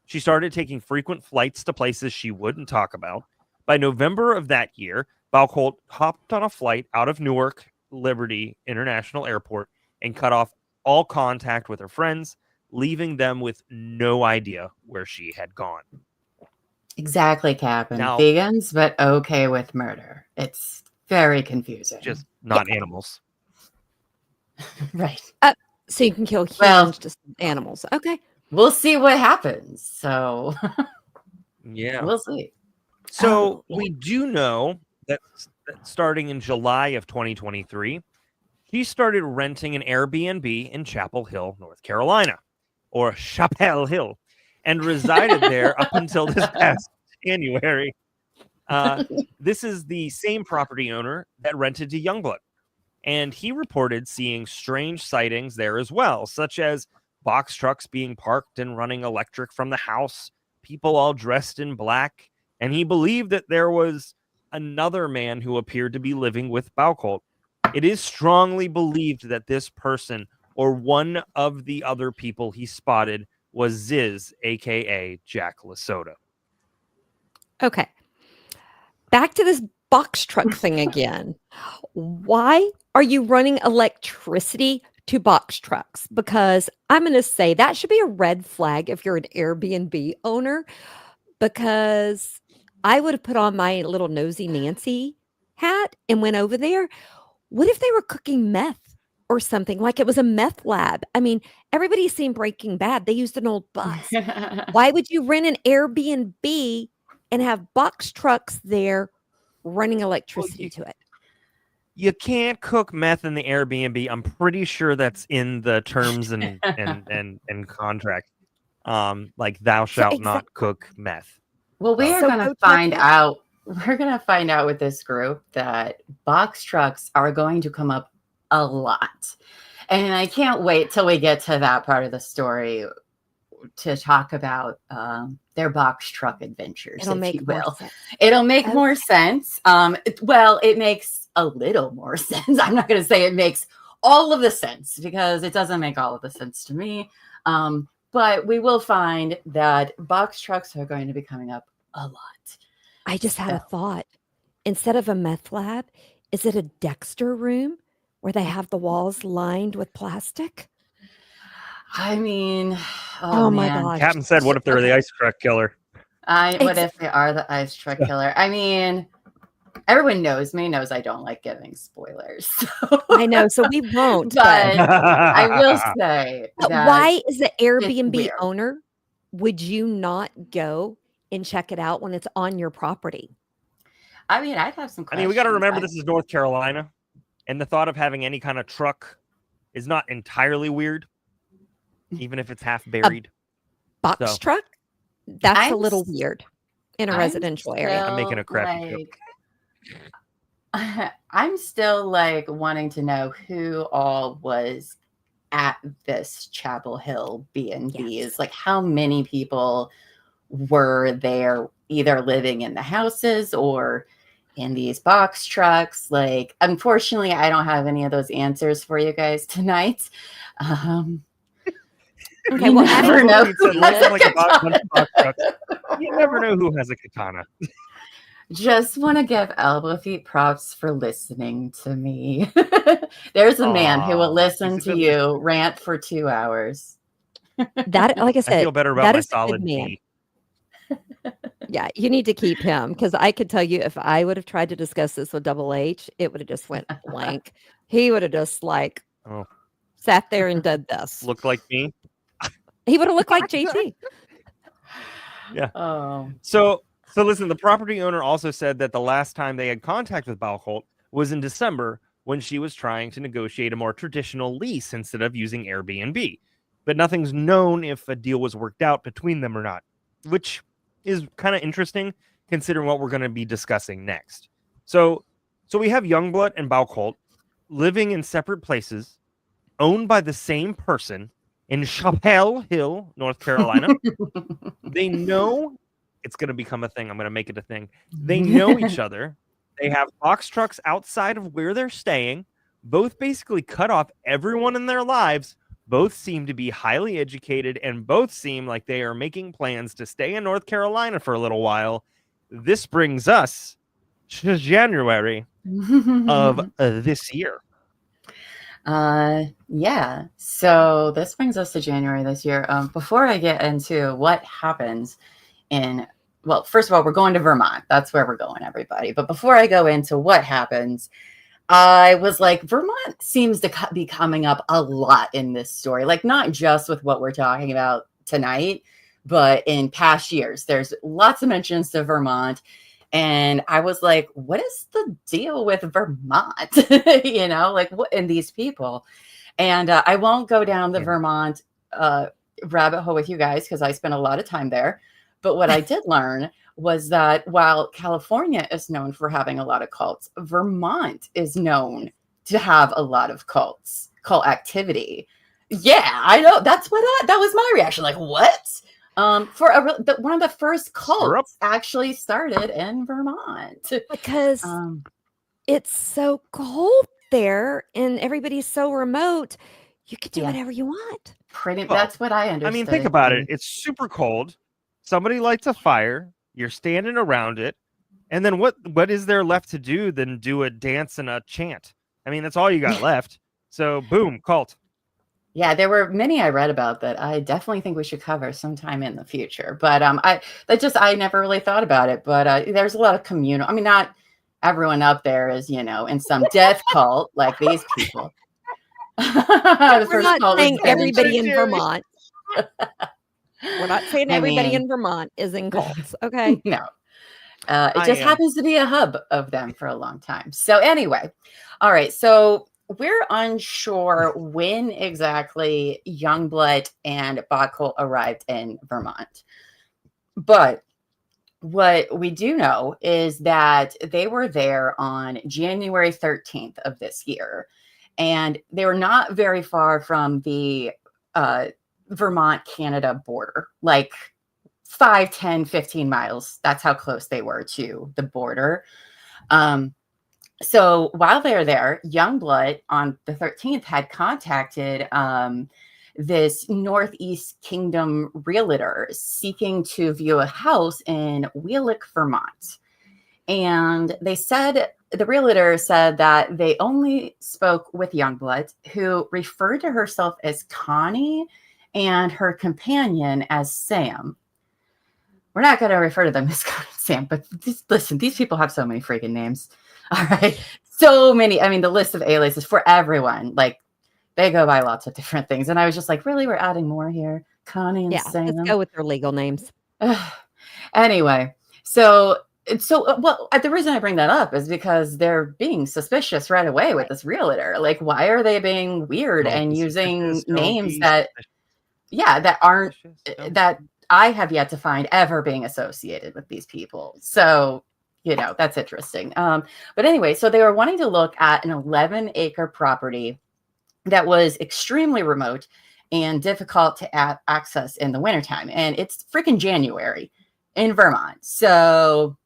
Speaker 1: She started taking frequent flights to places she wouldn't talk about. By November of that year, Baucult hopped on a flight out of Newark Liberty International Airport and cut off all contact with her friends, leaving them with no idea where she had gone.
Speaker 2: Exactly, Captain.
Speaker 1: Now-
Speaker 2: Vegans, but okay with murder. It's very confusing.
Speaker 1: Just not animals.
Speaker 2: right.
Speaker 3: So you can kill humans,
Speaker 2: Well-
Speaker 3: just animals. Okay.
Speaker 2: We'll see what happens. So
Speaker 1: Yeah.
Speaker 2: we'll see.
Speaker 1: So we do know that starting in July of 2023, she started renting an Airbnb in Chapel Hill, North Carolina, or Chapel Hill, and resided there up until this past January. This is the same property owner that rented to Youngblood, and he reported seeing strange sightings there as well, such as box trucks being parked and running electric from the house, people all dressed in black, and he believed that there was another man who appeared to be living with Baucolt. It is strongly believed that this person or one of the other people he spotted was Ziz, aka Jack Lasota.
Speaker 3: Okay. Back to this box truck thing again. Why are you running electricity to box trucks? Because I'm going to say that should be a red flag if you're an Airbnb owner, because I would have put on my little nosy Nancy hat and went over there. What if they were cooking meth or something? Like it was a meth lab. I mean, everybody's seen Breaking Bad. They used an old bus. Why would you rent an Airbnb and have box trucks there running electricity to it?
Speaker 1: You can't cook meth in the Airbnb. I'm pretty sure that's in the terms and contract. Like thou shalt not cook meth.
Speaker 2: Well, we are going to find out. We're going to find out with this group that box trucks are going to come up a lot. And I can't wait till we get to that part of the story to talk about their box truck adventures, if you will. It'll make more sense. Well, it makes a little more sense. I'm not going to say it makes all of the sense, because it doesn't make all of the sense to me. But we will find that box trucks are going to be coming up a lot.
Speaker 3: I just had a thought. Instead of a meth lab, is it a Dexter room where they have the walls lined with plastic?
Speaker 2: I mean,
Speaker 3: oh my gosh.
Speaker 1: Captain said, what if they're the ice truck killer?
Speaker 2: What if they are the ice truck killer? I mean, everyone knows I don't like giving spoilers. So.
Speaker 3: I know, so we won't.
Speaker 2: But I will say that
Speaker 3: why is the Airbnb owner, would you not go and check it out when it's on your property?
Speaker 2: I mean, I'd have some questions.
Speaker 1: I mean, we got to remember this is North Carolina, and the thought of having any kind of truck is not entirely weird, even if it's half buried.
Speaker 3: Box truck? That's a little weird in a residential area.
Speaker 1: I'm making a crappy
Speaker 2: joke. I'm still like wanting to know who all was at this Chapel Hill B&Bs. Yes. Like how many people were there either living in the houses or in these box trucks? Like, unfortunately, I don't have any of those answers for you guys tonight.
Speaker 3: Okay, well, I
Speaker 2: never know.
Speaker 1: You never know who has a katana.
Speaker 2: Just want to give Elbow Feet props for listening to me. There's a man who will listen to you rant for 2 hours.
Speaker 3: That, like I said,
Speaker 1: I feel better about my solid man.
Speaker 3: Yeah, you need to keep him, because I could tell you if I would have tried to discuss this with Double H, it would have just went blank. He would have just like sat there and did this.
Speaker 1: Looked like me.
Speaker 3: He would have looked like JT.
Speaker 1: Yeah. So listen, the property owner also said that the last time they had contact with Baucolt was in December, when she was trying to negotiate a more traditional lease instead of using Airbnb. But nothing's known if a deal was worked out between them or not, which is kind of interesting considering what we're going to be discussing next. So we have Youngblood and Baucolt living in separate places, owned by the same person in Chapel Hill, North Carolina. They know it's going to become a thing. I'm going to make it a thing. They know each other. They have box trucks outside of where they're staying. Both basically cut off everyone in their lives. Both seem to be highly educated, and both seem like they are making plans to stay in North Carolina for a little while. This brings us to January of this year.
Speaker 2: Yeah. So this brings us to January this year. Before I get into what happens well, first of all, we're going to Vermont. That's where we're going, everybody. But before I go into what happens, I was like, Vermont seems to be coming up a lot in this story. Like, not just with what we're talking about tonight, but in past years. There's lots of mentions to Vermont. And I was like, what is the deal with Vermont? You know, like, what in these people? And I won't go down the Vermont rabbit hole with you guys, because I spent a lot of time there. But what I did learn was that while California is known for having a lot of cults, Vermont is known to have a lot of cult activity. Yeah, I know. That was my reaction. Like, what? One of the first cults actually started in Vermont
Speaker 3: because it's so cold there and everybody's so remote. You can do whatever you want.
Speaker 2: That's what I understood.
Speaker 1: I mean, think about it. It's super cold. Somebody lights a fire. You're standing around it. And then what is there left to do than do a dance and a chant? I mean, that's all you got left. So, boom, cult.
Speaker 2: Yeah, there were many I read about that I definitely think we should cover sometime in the future. But I never really thought about it. But there's a lot of communal. I mean, not everyone up there is, in some death cult like these people.
Speaker 3: We're not saying everybody in Vermont. We're not saying everybody in Vermont is in cults, okay?
Speaker 2: No. It just happens to be a hub of them for a long time. So anyway, all right. So we're unsure when exactly Youngblood and Bacchus arrived in Vermont. But what we do know is that they were there on January 13th of this year. And they were not very far from the Vermont-Canada border, like 5, 10, 15 miles. That's how close they were to the border. So while they're there, Youngblood on the 13th had contacted this Northeast Kingdom realtor seeking to view a house in Wheelock, Vermont. And the realtor said that they only spoke with Youngblood, who referred to herself as Connie and her companion as Sam. We're not going to refer to them as Connie and Sam, but listen, these people have so many freaking names. All right. So many. I mean, the list of aliases for everyone, like they go by lots of different things. And I was just like, really, we're adding more here. Connie and Sam.
Speaker 3: Let's go with their legal names.
Speaker 2: Anyway, so the reason I bring that up is because they're being suspicious right away with this realtor. Like, why are they being weird and using names that aren't that I have yet to find ever being associated with these people? So, that's interesting. But anyway, so they were wanting to look at an 11-acre property that was extremely remote and difficult to access in the wintertime. And it's freaking January in Vermont. So,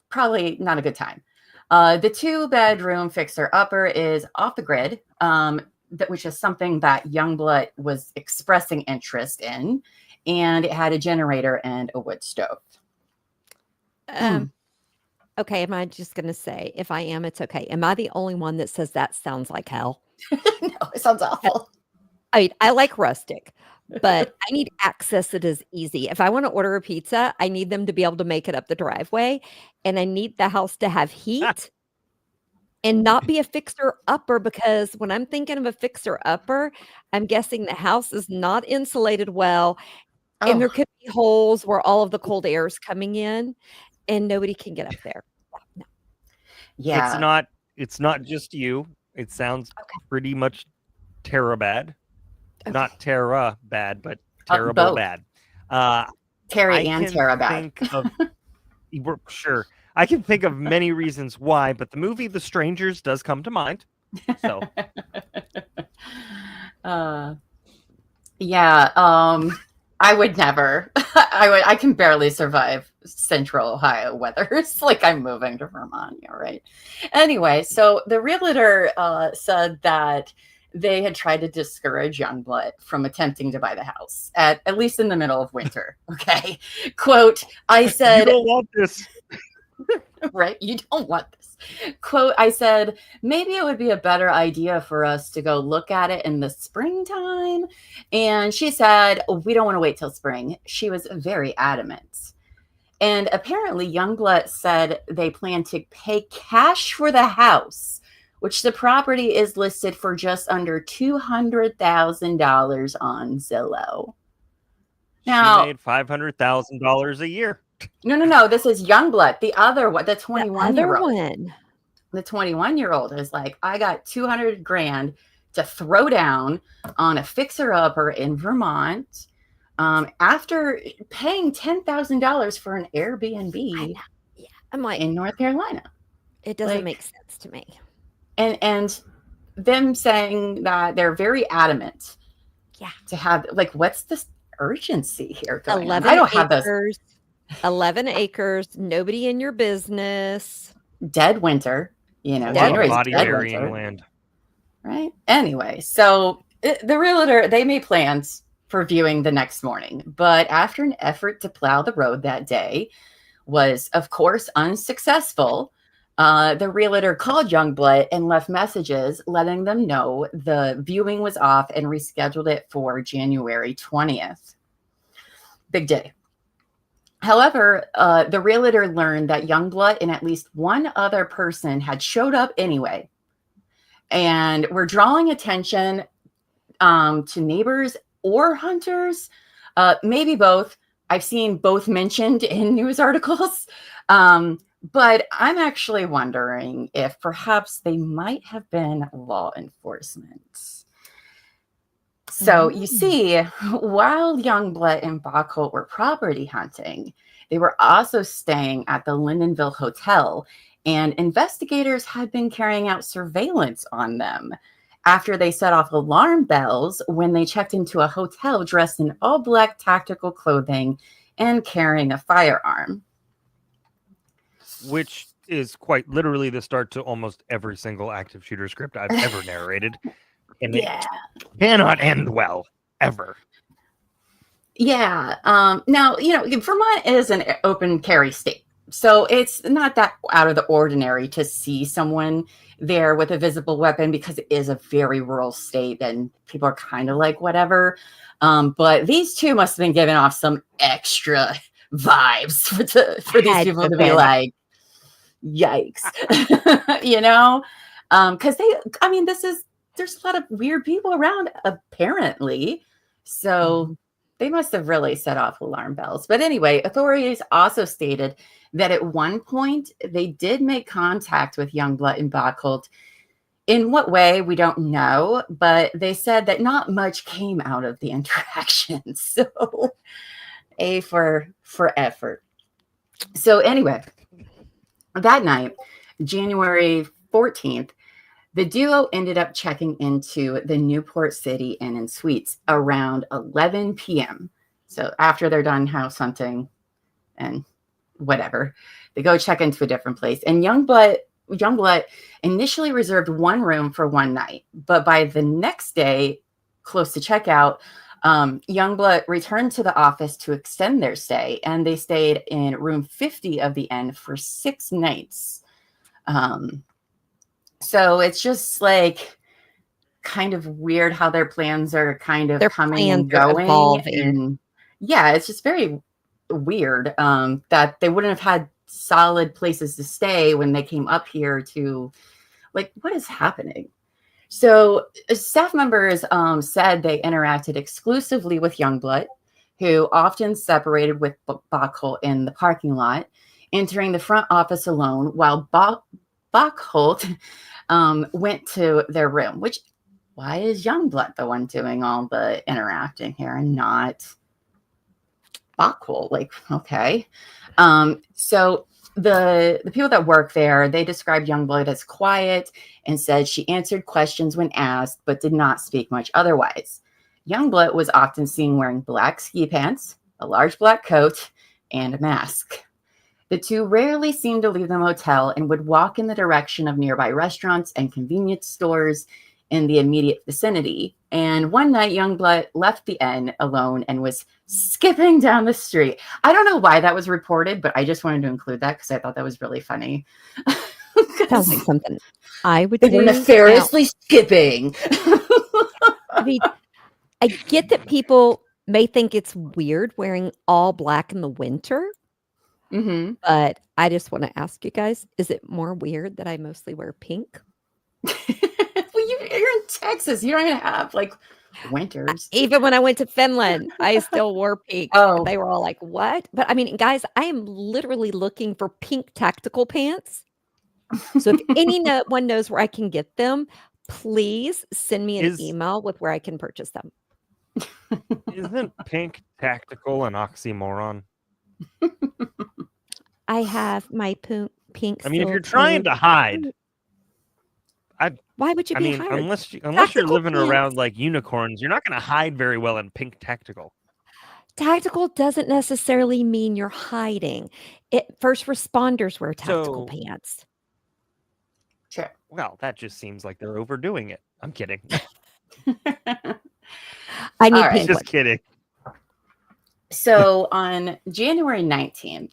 Speaker 2: probably not a good time. The 2-bedroom fixer-upper is off the grid, which is something that Youngblood was expressing interest in. And it had a generator and a wood stove.
Speaker 3: Okay, am I just going to say, if I am, it's okay. Am I the only one that says that sounds like hell?
Speaker 2: No, it sounds awful.
Speaker 3: I like rustic, but I need access that is easy. If I want to order a pizza, I need them to be able to make it up the driveway, and I need the house to have heat and not be a fixer-upper, because when I'm thinking of a fixer-upper, I'm guessing the house is not insulated well, and there could be holes where all of the cold air is coming in, and nobody can get up there. No.
Speaker 2: Yeah.
Speaker 1: It's not just you. It sounds pretty much bad. Okay. Not Terra bad, but terrible bad.
Speaker 2: Terry and Terra bad.
Speaker 1: Sure. I can think of many reasons why, but the movie The Strangers does come to mind. So
Speaker 2: I would never. I can barely survive Central Ohio weather. It's like I'm moving to Vermont. Yeah, right. Anyway, so the realtor said that they had tried to discourage Youngblood from attempting to buy the house, at least in the middle of winter. Okay. Quote, I said,
Speaker 1: you don't want this.
Speaker 2: Right? You don't want this. Quote, I said, maybe it would be a better idea for us to go look at it in the springtime. And she said, we don't want to wait till spring. She was very adamant. And apparently Youngblood said they plan to pay cash for the house, which the property is listed for just under $200,000 on Zillow. Now,
Speaker 1: she made $500,000 a year.
Speaker 2: No. This is Youngblood. The other one, the 21-year-old. The 21-year-old is like, I got $200,000 to throw down on a fixer-upper in Vermont. after paying $10,000 for an
Speaker 3: I
Speaker 2: Airbnb
Speaker 3: know. Yeah. I'm like,
Speaker 2: in North Carolina.
Speaker 3: it doesn't
Speaker 2: Like,
Speaker 3: make sense to me.
Speaker 2: and them saying that they're very adamant
Speaker 3: Yeah.
Speaker 2: to have, like, what's this urgency here going on?
Speaker 3: 11
Speaker 2: I don't have those.
Speaker 3: acres. 11 acres. Nobody in your business.
Speaker 2: Dead winter, you know,
Speaker 1: A lot of
Speaker 2: January's
Speaker 1: body
Speaker 2: dead
Speaker 1: burying
Speaker 2: winter,
Speaker 1: land.
Speaker 2: right? Anyway, so the realtor, they made plans for viewing the next morning, but after an effort to plow the road that day was, of course, unsuccessful, the realtor called Youngblood and left messages letting them know the viewing was off and rescheduled it for January 20th. Big day. However, the realtor learned that Youngblood and at least one other person had showed up anyway, and were drawing attention to neighbors or hunters, maybe both. I've seen both mentioned in news articles, but I'm actually wondering if perhaps they might have been law enforcement. So you see, while Youngblood and Bachholt were property hunting, they were also staying at the Lindenville Hotel, and investigators had been carrying out surveillance on them after they set off alarm bells when they checked into a hotel dressed in all black tactical clothing and carrying a firearm.
Speaker 1: Which is quite literally the start to almost every single active shooter script I've ever narrated. And it cannot end well, ever.
Speaker 2: Yeah. Now, you know, Vermont is an open carry state. So it's not that out of the ordinary to see someone there with a visible weapon, because it is a very rural state and people are kind of like whatever. But these two must have been giving off some extra vibes for these
Speaker 3: Had
Speaker 2: people
Speaker 3: to
Speaker 2: to be
Speaker 3: been.
Speaker 2: like, yikes, you know? Because there's a lot of weird people around, apparently. So they must have really set off alarm bells. But anyway, authorities also stated that at one point they did make contact with Youngblood and Bachholt. In what way, we don't know, but they said that not much came out of the interaction. So A for effort. So anyway, that night, January 14th, the duo ended up checking into the Newport City Inn and Suites around 11 p.m. So after they're done house hunting and whatever, they go check into a different place. And Youngblood initially reserved one room for one night, but by the next day, close to checkout, Youngblood returned to the office to extend their stay, and they stayed in room 50 of the inn for 6 nights. So it's just like kind of weird how their plans are kind of coming and going.
Speaker 3: Evolving.
Speaker 2: And yeah, it's just very weird that they wouldn't have had solid places to stay when they came up here to, like, what is happening? So staff members said they interacted exclusively with Youngblood, who often separated with Bachholt in the parking lot, entering the front office alone, while Bachholt went to their room. Which, why is Youngblood the one doing all the interacting here and not Bachholt? Like, okay. So the people that work there, they described Youngblood as quiet and said she answered questions when asked, but did not speak much otherwise. Youngblood was often seen wearing black ski pants, a large black coat, and a mask. The two rarely seemed to leave the motel and would walk in the direction of nearby restaurants and convenience stores in the immediate vicinity. And one night, Youngblood left the inn alone and was skipping down the street. I don't know why that was reported, but I just wanted to include that because I thought that was really funny.
Speaker 3: Sounds like something I would
Speaker 2: They
Speaker 3: do.
Speaker 2: were nefariously skipping.
Speaker 3: I mean, I get that people may think it's weird wearing all black in the winter,
Speaker 2: Mm-hmm.
Speaker 3: but I just want to ask you guys, is it more weird that I mostly wear pink?
Speaker 2: Well, you're in Texas. You don't even have like winters.
Speaker 3: Even when I went to Finland, I still wore pink.
Speaker 2: Oh.
Speaker 3: They were all like, what? But I mean, guys, I am literally looking for pink tactical pants. So if anyone knows where I can get them, please send me an email with where I can purchase them.
Speaker 1: Isn't pink tactical an oxymoron?
Speaker 3: I have my pink.
Speaker 1: I mean, if you're
Speaker 3: silk
Speaker 1: trying
Speaker 3: robe.
Speaker 1: to hide,
Speaker 3: Why would you
Speaker 1: I
Speaker 3: be
Speaker 1: mean,
Speaker 3: hired?
Speaker 1: unless you're
Speaker 3: Tactical
Speaker 1: living
Speaker 3: pants.
Speaker 1: around like unicorns, you're not going to hide very well in pink tactical.
Speaker 3: Tactical doesn't necessarily mean you're hiding. First responders wear tactical
Speaker 1: So,
Speaker 3: pants.
Speaker 2: Sure.
Speaker 1: well, that just seems like they're overdoing it. I'm kidding.
Speaker 3: I need
Speaker 2: All right.
Speaker 3: pink
Speaker 1: Just
Speaker 3: ones.
Speaker 1: kidding.
Speaker 2: So on January 19th,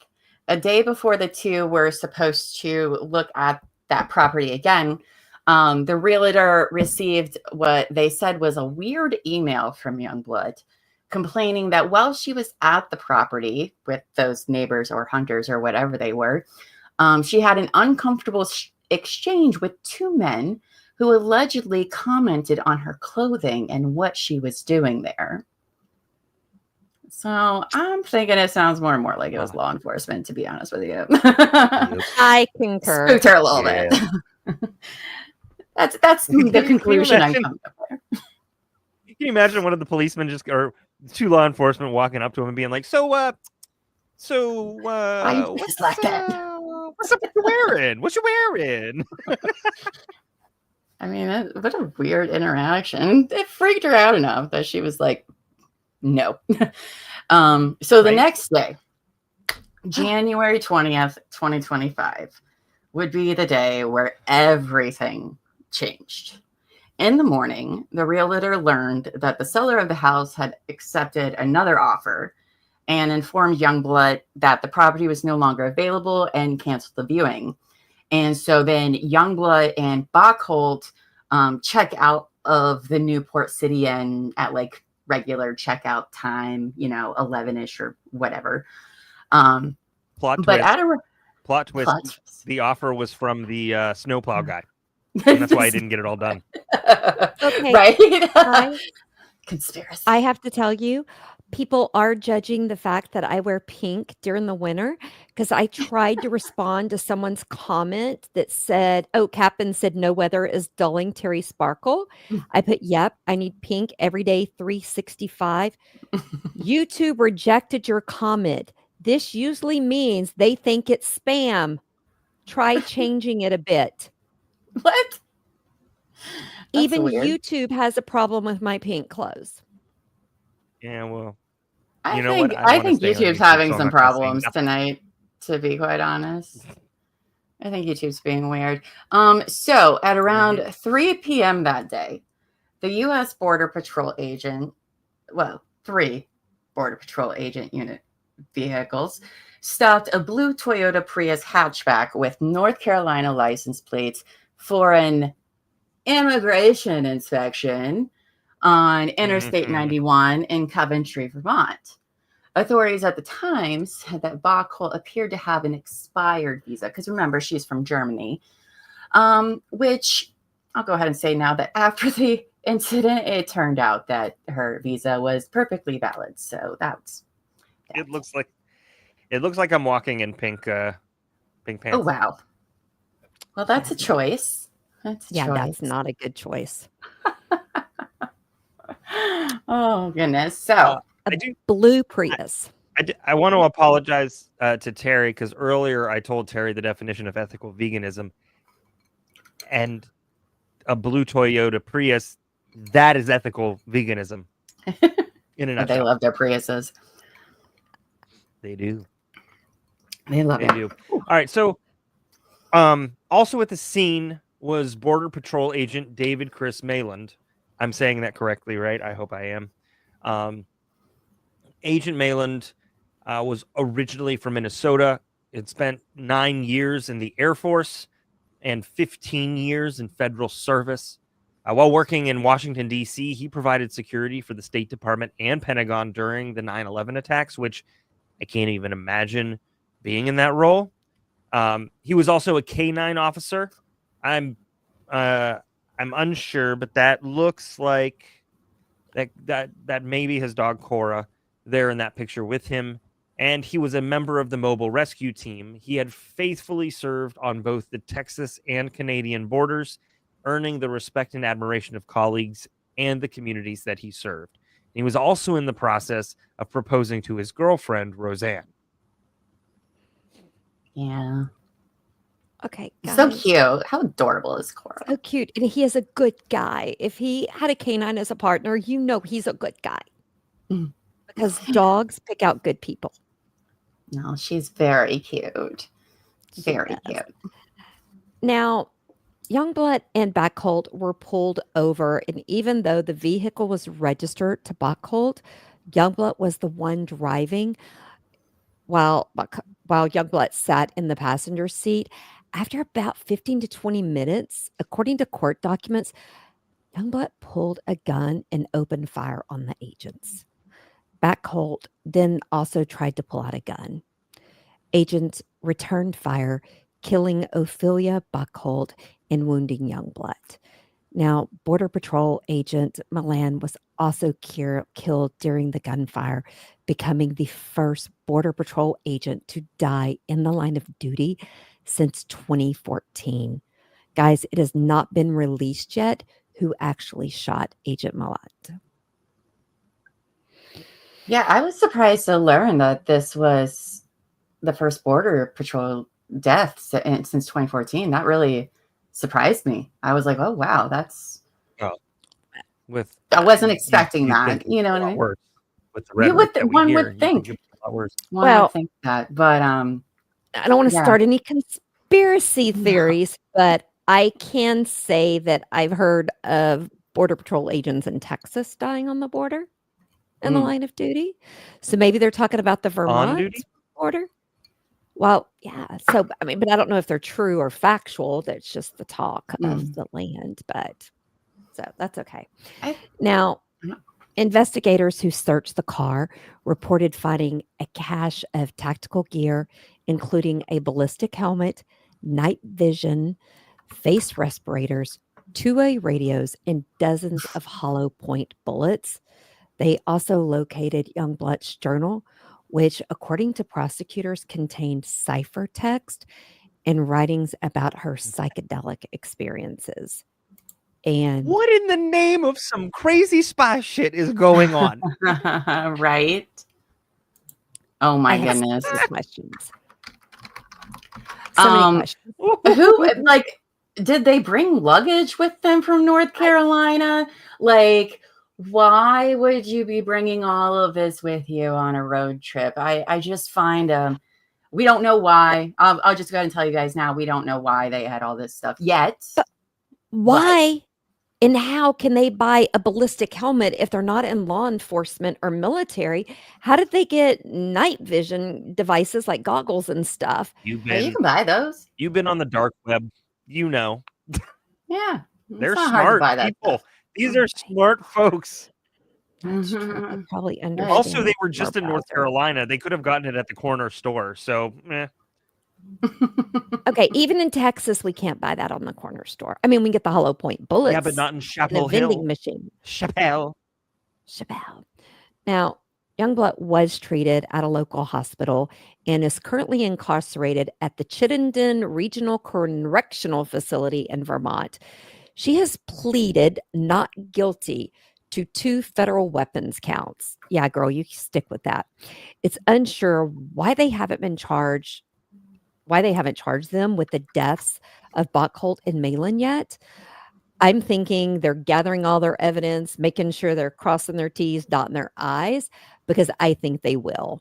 Speaker 2: a day before the two were supposed to look at that property again, the realtor received what they said was a weird email from Youngblood complaining that while she was at the property with those neighbors or hunters or whatever they were, she had an uncomfortable exchange with two men who allegedly commented on her clothing and what she was doing there. So I'm thinking it sounds more and more like it was law enforcement, to be honest with you.
Speaker 3: I concur.
Speaker 2: Spooked her a little bit. That's the conclusion I come up with.
Speaker 1: Can you imagine one of the policemen or two law enforcement walking up to him and being like,
Speaker 2: Why you
Speaker 1: what's
Speaker 2: dressed like that?
Speaker 1: What's up? What you wearing? What you wearing?
Speaker 2: I mean, what a weird interaction. It freaked her out enough that she was like, no. So the next day, January 20th, 2025, would be the day where everything changed. In the morning, the realtor learned that the seller of the house had accepted another offer and informed Youngblood that the property was no longer available and canceled the viewing. And so then Youngblood and Bachholt check out of the Newport City Inn at like regular checkout time, 11-ish or whatever.
Speaker 1: Plot twist. The offer was from the snowplow guy. And that's why I didn't get it all done.
Speaker 3: Okay.
Speaker 2: Right? Conspiracy.
Speaker 3: I have to tell you, people are judging the fact that I wear pink during the winter because I tried to respond to someone's comment that said, "Oh, Captain said no weather is dulling Terry Sparkle." I put, "Yep, I need pink every day, 365." YouTube rejected your comment. This usually means they think it's spam. Try changing it a bit.
Speaker 2: What?
Speaker 3: Even YouTube has a problem with my pink clothes.
Speaker 1: Yeah, well,
Speaker 2: I think YouTube's having some problems tonight, to be quite honest. I think YouTube's being weird. So at around 3 p.m. that day, the U.S. Border Patrol agent, three Border Patrol agent unit vehicles, stopped a blue Toyota Prius hatchback with North Carolina license plates for an immigration inspection on Interstate 91 in Coventry, Vermont. Authorities at the time said that Bachholt appeared to have an expired visa, because remember, she's from Germany, which I'll go ahead and say now that after the incident, it turned out that her visa was perfectly valid. So that's.
Speaker 1: It looks like I'm walking in pink pants.
Speaker 2: Oh, wow. Well, that's a choice. That's
Speaker 3: not a good choice.
Speaker 2: Oh, goodness. So
Speaker 3: blue Prius.
Speaker 1: I want to apologize to Terry because earlier I told Terry the definition of ethical veganism, and a blue Toyota Prius, that is ethical veganism. In a nutshell.
Speaker 2: They love their Priuses.
Speaker 1: They do.
Speaker 2: They love it.
Speaker 1: They do. All right. So, also at the scene was Border Patrol agent David Chris Mayland. I'm saying that correctly, right? I hope I am. Agent Mayland was originally from Minnesota. It spent 9 years in the Air Force and 15 years in federal service. While working in Washington, D.C., he provided security for the State Department and Pentagon during the 9/11 attacks, which I can't even imagine being in that role. He was also a K-9 officer. I'm unsure, but that looks like that maybe his dog Cora there in that picture with him. And he was a member of the mobile rescue team. He had faithfully served on both the Texas and Canadian borders, earning the respect and admiration of colleagues and the communities that he served. He was also in the process of proposing to his girlfriend, Roseanne.
Speaker 2: Yeah.
Speaker 3: Okay,
Speaker 2: He's so
Speaker 3: guys.
Speaker 2: cute. How adorable is Coral?
Speaker 3: So cute. And he is a good guy. If he had a canine as a partner, you know he's a good guy.
Speaker 2: Mm.
Speaker 3: Because dogs pick out good people.
Speaker 2: No, she's very cute. Very cute.
Speaker 3: Now, Youngblood and Backholt were pulled over, and even though the vehicle was registered to Backholt, Youngblood was the one driving while Youngblood sat in the passenger seat. After about 15 to 20 minutes, according to court documents, Youngblood pulled a gun and opened fire on the agents. Backholt then also tried to pull out a gun. Agents returned fire, killing Ophelia Backholt and wounding Youngblood. Now, Border Patrol agent Milan was also killed during the gunfire, becoming the first Border Patrol agent to die in the line of duty since 2014. Guys, it has not been released yet who actually shot Agent Milan.
Speaker 2: Yeah, I was surprised to learn that this was the first Border Patrol death since 2014. That really surprised me. I was like, oh, wow, that's... I wasn't expecting that. You know what I mean?
Speaker 1: Worse with the rhetoric that we
Speaker 2: one
Speaker 1: hear,
Speaker 2: would think.
Speaker 1: It a lot worse.
Speaker 2: One would think that, but
Speaker 3: I don't want to start any conspiracy theories, but I can say that I've heard of Border Patrol agents in Texas dying on the border in the line of duty. So maybe they're talking about the Vermont border. Well, yeah. So, I mean, but I don't know if they're true or factual. That's just the talk of the land, but so that's okay. Now, investigators who searched the car reported finding a cache of tactical gear, including a ballistic helmet, night vision, face respirators, two-way radios, and dozens of hollow point bullets. They also located Youngblood's journal, which, according to prosecutors, contained cipher text and writings about her psychedelic experiences. And
Speaker 1: what in the name of some crazy spy shit is going on?
Speaker 2: Right? Oh my goodness!
Speaker 3: Questions. So many questions.
Speaker 2: Who did they bring luggage with them from North Carolina? Like, why would you be bringing all of this with you on a road trip? I just find we don't know why. I'll just go ahead and tell you guys now. We don't know why they had all this stuff yet.
Speaker 3: But why? And how can they buy a ballistic helmet if they're not in law enforcement or military? How did they get night vision devices like goggles and stuff?
Speaker 2: You can buy those.
Speaker 1: You've been on the dark web. You know.
Speaker 2: Yeah.
Speaker 1: They're smart people. These are smart folks.
Speaker 3: That's true. Probably understand.
Speaker 1: Also, they were just in North Carolina. They could have gotten it at the corner store. So,
Speaker 3: Okay, even in Texas, we can't buy that on the corner store. I mean, we can get the hollow point bullets.
Speaker 1: Yeah, but not in Chapel
Speaker 3: Hill.
Speaker 1: Vending
Speaker 3: machine.
Speaker 1: Chappelle.
Speaker 3: Now, Youngblood was treated at a local hospital and is currently incarcerated at the Chittenden Regional Correctional Facility in Vermont. She has pleaded not guilty to 2 federal weapons counts. Yeah, girl, you stick with that. It's unsure why they haven't charged them with the deaths of Backholt and Malin yet. I'm thinking they're gathering all their evidence, making sure they're crossing their T's, dotting their I's, because I think they will.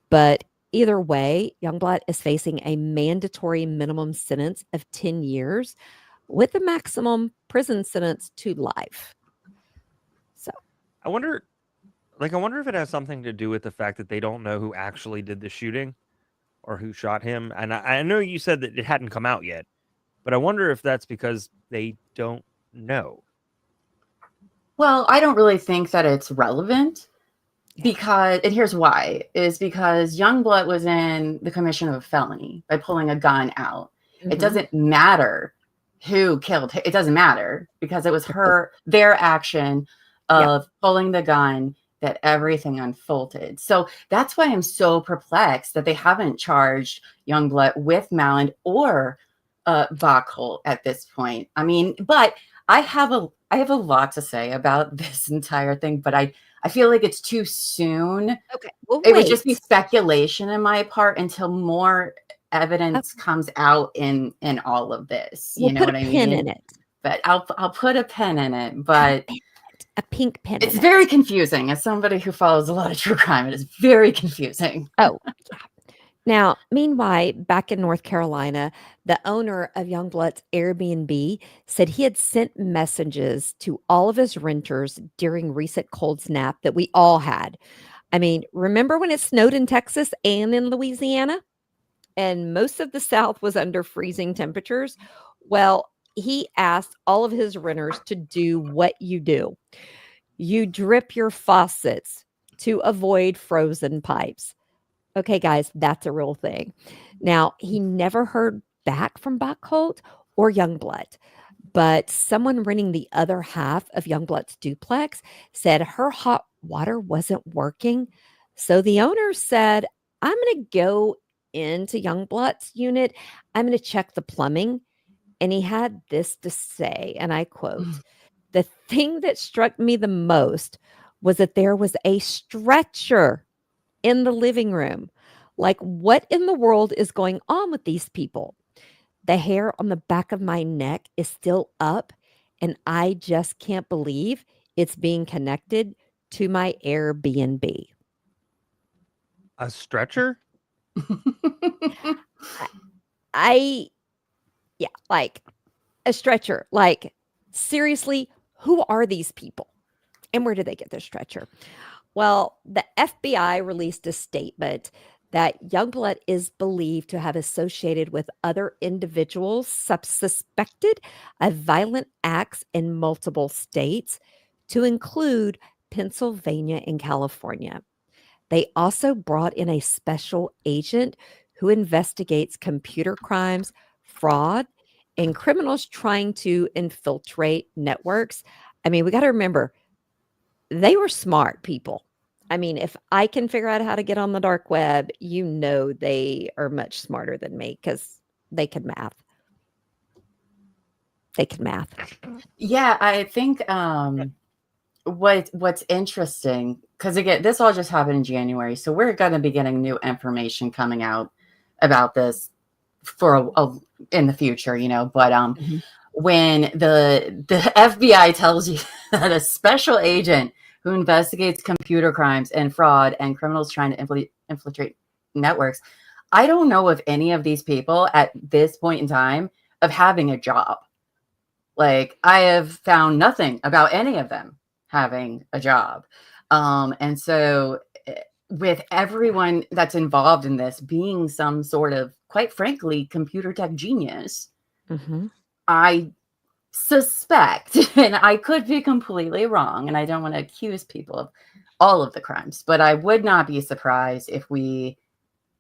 Speaker 3: But either way, Youngblood is facing a mandatory minimum sentence of 10 years with a maximum prison sentence to life. So
Speaker 1: I wonder if it has something to do with the fact that they don't know who actually did the shooting or who shot him. And I know you said that it hadn't come out yet, but I wonder if that's because they don't know.
Speaker 2: Well, I don't really think that it's relevant because, and here's why, is because Youngblood was in the commission of a felony by pulling a gun out. It doesn't matter who killed him. It doesn't matter because it was their action of pulling the gun that everything unfolded. So that's why I'm so perplexed that they haven't charged Youngblood with Malin or Backholt at this point. I mean, but I have a lot to say about this entire thing, but I feel like it's too soon.
Speaker 3: Okay, well,
Speaker 2: It would just be
Speaker 3: wait.
Speaker 2: speculation in my part until more evidence comes out in all of this.
Speaker 3: We'll
Speaker 2: You know
Speaker 3: put a
Speaker 2: what I
Speaker 3: pin
Speaker 2: mean?
Speaker 3: in it.
Speaker 2: But I'll put a pin in it.
Speaker 3: A
Speaker 2: But
Speaker 3: pin in it. A pink pin
Speaker 2: it's
Speaker 3: in
Speaker 2: very
Speaker 3: it.
Speaker 2: confusing. As somebody who follows a lot of true crime, it is very confusing.
Speaker 3: Oh, yeah. Now, meanwhile, back in North Carolina, the owner of Youngblood's Airbnb said he had sent messages to all of his renters during recent cold snap that we all had. I mean, remember when it snowed in Texas and in Louisiana? And most of the South was under freezing temperatures. Well, he asked all of his renters to do what you do. You drip your faucets to avoid frozen pipes. Okay, guys, that's a real thing. Now, he never heard back from Bachholt or Youngblood, but someone renting the other half of Youngblood's duplex said her hot water wasn't working. So the owner said, I'm going to go into Youngblood's unit. I'm going to check the plumbing. And he had this to say, and I quote, the thing that struck me the most was that there was a stretcher in the living room. Like, what in the world is going on with these people? The hair on the back of my neck is still up, and I just can't believe it's being connected to my Airbnb.
Speaker 1: A stretcher?
Speaker 3: I yeah, like a stretcher. Like, seriously, who are these people? And where did they get their stretcher? Well, the FBI released a statement that Youngblood is believed to have associated with other individuals suspected of violent acts in multiple states, to include Pennsylvania and California. They also brought in a special agent who investigates computer crimes, fraud, and criminals trying to infiltrate networks. I mean, we got to remember, they were smart people. I mean, if I can figure out how to get on the dark web, you know they are much smarter than me because they can math. They can math.
Speaker 2: Yeah, I think what's interesting, because again, this all just happened in January, so we're going to be getting new information coming out about this for in the future, you know. But when the FBI tells you that a special agent who investigates computer crimes and fraud and criminals trying to infiltrate networks, I don't know of any of these people at this point in time of having a job. Like, I have found nothing about any of them having a job. And so with everyone that's involved in this being some sort of, quite frankly, computer tech genius, I suspect, and I could be completely wrong, and I don't want to accuse people of all of the crimes, but I would not be surprised if we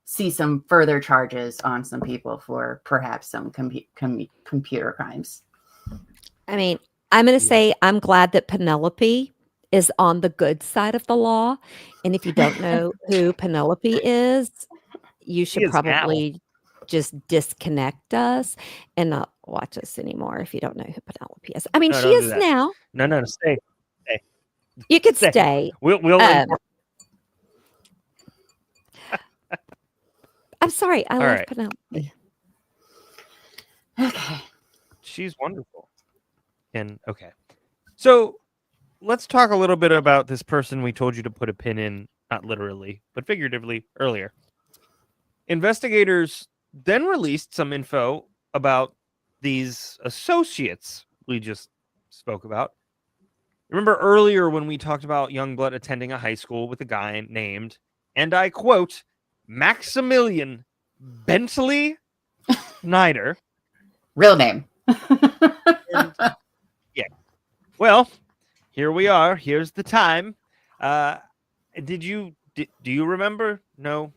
Speaker 2: see some further charges on some people for perhaps some computer crimes.
Speaker 3: I mean, I'm going to say I'm glad that Penelope is on the good side of the law. And if you don't know who Penelope is, you should probably just disconnect us and not watch us anymore if you don't know who Penelope is. I mean, she is now.
Speaker 1: No, stay.
Speaker 3: You could stay.
Speaker 1: We'll
Speaker 3: I'm sorry. I love Penelope.
Speaker 2: Okay.
Speaker 1: She's wonderful. And okay. So let's talk a little bit about this person we told you to put a pin in, not literally, but figuratively earlier. Investigators then released some info about these associates we just spoke about. Remember earlier when we talked about Youngblood attending a high school with a guy named, and I quote, Maximilian Bentley Snyder.
Speaker 2: Real name.
Speaker 1: And, yeah. Well, here we are. Here's the time. Do you remember? No,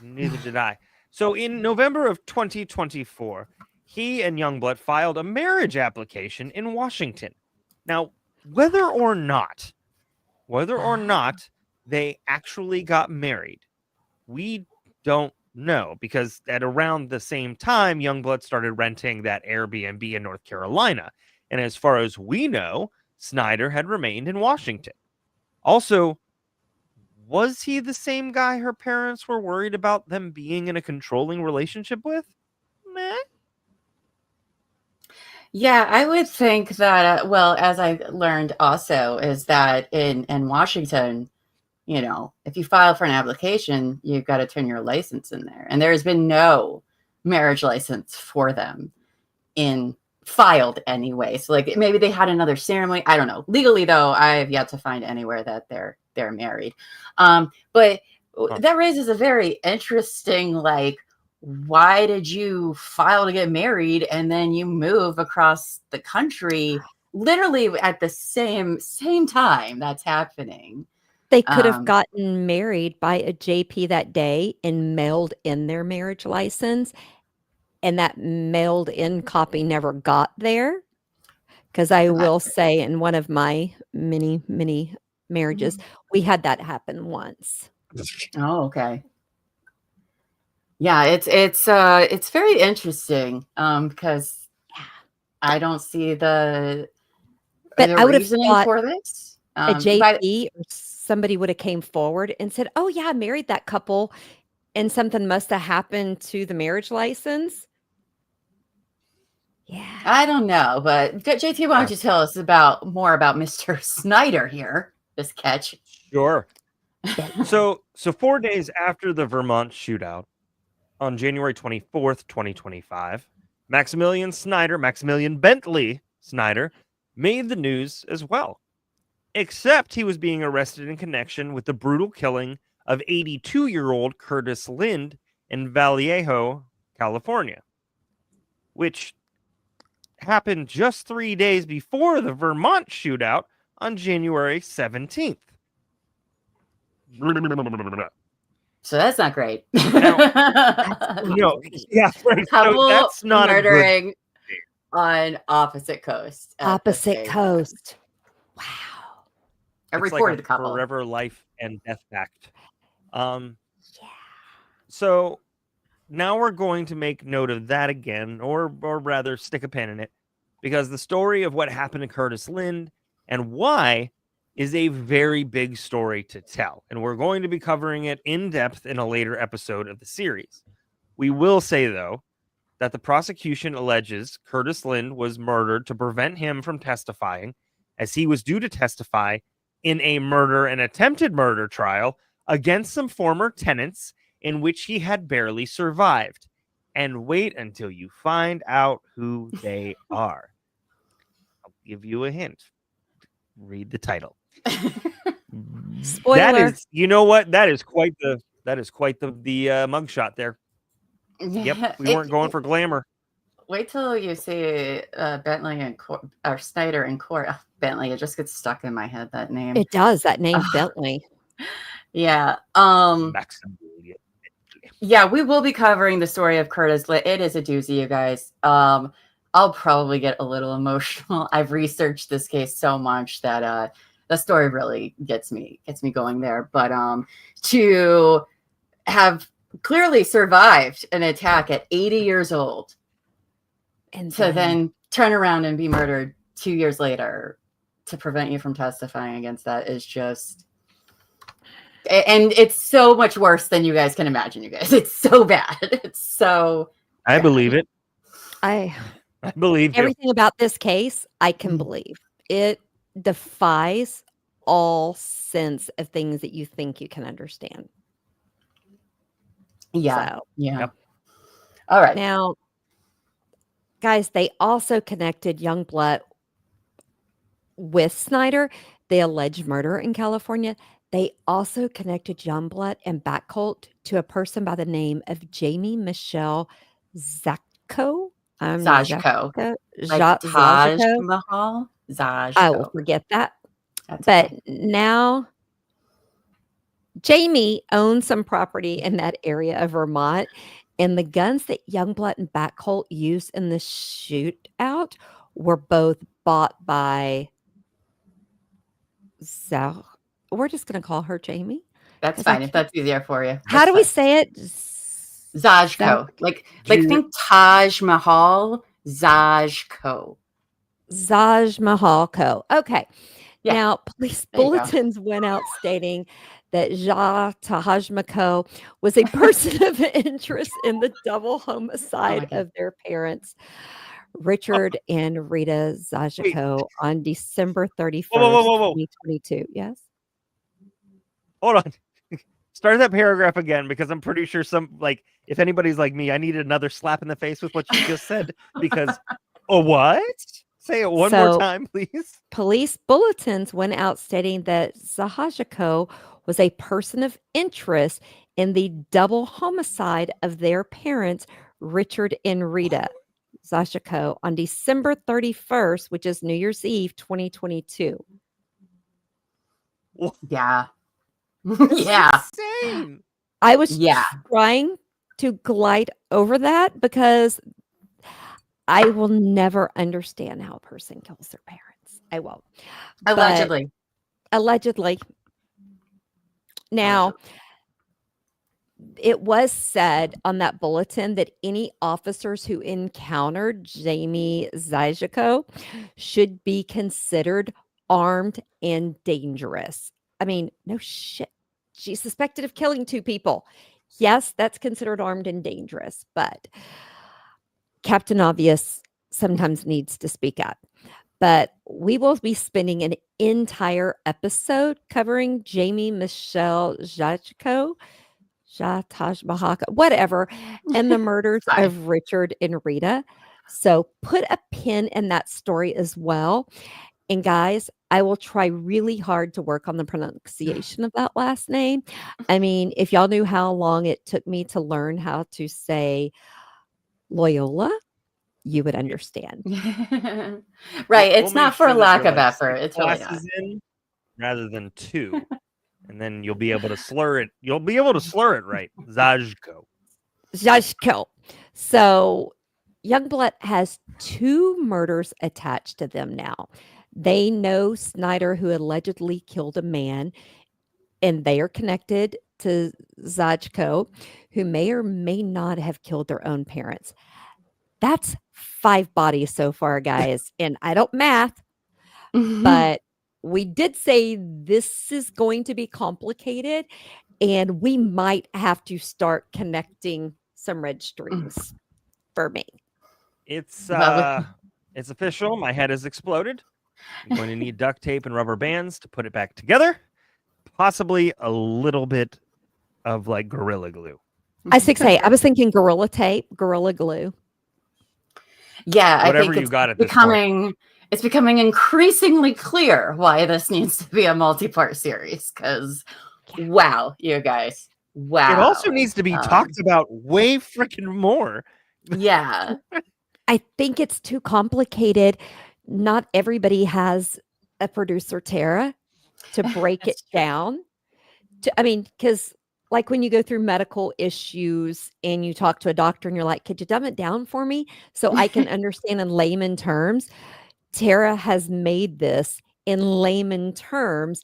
Speaker 1: neither did I. So in November of 2024, he and Youngblood filed a marriage application in Washington. Now, whether or not they actually got married, we don't know, because at around the same time, Youngblood started renting that Airbnb in North Carolina. And as far as we know, Snyder had remained in Washington. Also, was he the same guy her parents were worried about them being in a controlling relationship with? Meh.
Speaker 2: Yeah, I would think that, well, as I learned also, is that in Washington, if you file for an application, you've got to turn your license in there. And there's been no marriage license for them filed anyway. So like maybe they had another ceremony. I don't know. Legally though, I have yet to find anywhere that they're married. But that raises a very interesting, like, why did you file to get married and then you move across the country literally at the same time that's happening?
Speaker 3: They could have gotten married by a JP that day and mailed in their marriage license, and that mailed in copy never got there. Because I will say, in one of my many, many marriages, we had that happen once.
Speaker 2: Oh, okay. Yeah, it's very interesting because I don't see the
Speaker 3: I would have
Speaker 2: reasoning
Speaker 3: thought
Speaker 2: for this.
Speaker 3: a JP or somebody would have came forward and said, "Oh yeah, I married that couple, and something must have happened to the marriage license." Yeah,
Speaker 2: I don't know, but JT, why don't you tell us more about Mr. Snyder here? This catch.
Speaker 1: Sure. So 4 days after the Vermont shootout, on January 24th, 2025, Maximilian Bentley Snyder, made the news as well. Except he was being arrested in connection with the brutal killing of 82-year-old Curtis Lind in Vallejo, California, which happened just 3 days before the Vermont shootout on January 17th.
Speaker 2: So that's not great.
Speaker 1: No, yeah, right.
Speaker 2: Couple
Speaker 1: So that's not
Speaker 2: murdering on opposite coast.
Speaker 3: Opposite coast. Wow.
Speaker 2: I
Speaker 1: it's
Speaker 2: reported
Speaker 1: like a
Speaker 2: the couple.
Speaker 1: forever life and death pact. So now we're going to make note of that again, or rather stick a pin in it, because the story of what happened to Curtis Lind and why is a very big story to tell, and we're going to be covering it in depth in a later episode of the series. We will say, though, that the prosecution alleges Curtis Lind was murdered to prevent him from testifying, as he was due to testify in a murder and attempted murder trial against some former tenants in which he had barely survived. And wait until you find out who they are. I'll give you a hint. Read the title.
Speaker 3: Spoiler.
Speaker 1: That is, you know what? That is quite the mugshot there. Yep, we weren't going for glamour.
Speaker 2: Wait till you see Bentley and or Snyder in court. Oh, Bentley, it just gets stuck in my head, that name.
Speaker 3: It does. That name, Bentley.
Speaker 2: Yeah. Yeah, we will be covering the story of Curtis. It is a doozy, you guys. I'll probably get a little emotional. I've researched this case so much that the story really gets me going there. But to have clearly survived an attack at 80 years old, and to then turn around and be murdered 2 years later to prevent you from testifying against that is just, and it's so much worse than you guys can imagine, you guys. It's so bad. It's so
Speaker 1: I
Speaker 2: bad.
Speaker 1: believe it.
Speaker 3: I
Speaker 1: believe
Speaker 3: everything about this case. I can believe it. Defies all sense of things that you think you can understand.
Speaker 2: Yeah.
Speaker 3: So,
Speaker 2: yeah.
Speaker 1: Yep.
Speaker 2: All right.
Speaker 3: Now, guys, they also connected Youngblood with Snyder, the alleged murder in California. They also connected Youngblood and Bat Cult to a person by the name of Jamie Michelle Zajko.
Speaker 2: Zajko. Like Taj Mahal. Zajko.
Speaker 3: I will forget that. But now Jamie owns some property in that area of Vermont, and the guns that Youngblood and Bat Cult used in the shootout were both bought by we're just going to call her Jamie.
Speaker 2: That's fine if that's easier for you.
Speaker 3: How do we say it?
Speaker 2: Zajko. Like think Taj Mahal. Zajko.
Speaker 3: Zaj Mahal Co. Okay.
Speaker 2: Yeah.
Speaker 3: Now, police
Speaker 2: There you go.
Speaker 3: bulletins went out stating that Ja Tahajmako was a person of interest in the double homicide
Speaker 2: God.
Speaker 3: of their parents, Richard and Rita
Speaker 1: Wait.
Speaker 3: Zajako, on December
Speaker 1: Whoa,
Speaker 3: 31st,
Speaker 1: whoa, whoa, whoa.
Speaker 3: 2022. Yes?
Speaker 1: Hold on. Start that paragraph again, because I'm pretty sure if anybody's like me, I need another slap in the face with what you just said, because what? Say it one more
Speaker 3: So,
Speaker 1: time, please.
Speaker 3: police bulletins went out stating that Zahajako was a person of interest in the double homicide of their parents, Richard and Rita Zajako, on December 31st, which is New Year's Eve, 2022.
Speaker 2: Yeah.
Speaker 1: This
Speaker 2: Yeah.
Speaker 1: is insane.
Speaker 3: I was
Speaker 2: Yeah.
Speaker 3: trying to glide over that because I will never understand how a person kills their parents. I won't. But
Speaker 2: Allegedly.
Speaker 3: allegedly. Now, it was said on that bulletin that any officers who encountered Jamie Zajako should be considered armed and dangerous. I mean, no shit. She's suspected of killing 2 people. Yes, that's considered armed and dangerous, but Captain Obvious sometimes needs to speak up. But we will be spending an entire episode covering Jamie Michelle Zajko, Taj Bahaka, whatever, and the murders
Speaker 2: Fine.
Speaker 3: of Richard and Rita. So put a pin in that story as well. And guys, I will try really hard to work on the pronunciation of that last name. I mean, if y'all knew how long it took me to learn how to say Loyola, you would understand.
Speaker 2: Right. It's
Speaker 1: We'll
Speaker 2: not
Speaker 1: make
Speaker 2: for
Speaker 1: sure that
Speaker 2: lack
Speaker 1: you're
Speaker 2: of
Speaker 1: like
Speaker 2: effort.
Speaker 1: 6
Speaker 2: It's really not.
Speaker 1: classes in rather than 2. And then you'll be able to slur it. You'll be able to slur it right. Zajko.
Speaker 3: Zajko. So Youngblood has 2 murders attached to them now. They know Snyder, who allegedly killed a man, and they are connected to Zajko, who may or may not have killed their own parents. That's 5 bodies so far, guys. And I don't math, but we did say this is going to be complicated, and we might have to start connecting some red strings for me.
Speaker 1: It's
Speaker 2: Well,
Speaker 1: it's official. My head has exploded. I'm going to need duct tape and rubber bands to put it back together. Possibly a little bit of like Gorilla Glue.
Speaker 3: I was thinking Gorilla Tape, Gorilla Glue.
Speaker 2: Yeah,
Speaker 1: Whatever
Speaker 2: I think
Speaker 1: you
Speaker 2: it's
Speaker 1: got at this point.
Speaker 2: it's becoming increasingly clear why this needs to be a multi-part series. Because, wow, you guys, wow.
Speaker 1: It also needs to be talked about way freaking more.
Speaker 2: Yeah.
Speaker 3: I think it's too complicated. Not everybody has a producer, Tara, to break it down. Because like when you go through medical issues and you talk to a doctor and you're like, could you dumb it down for me so I can understand in layman terms? Tara has made this in layman terms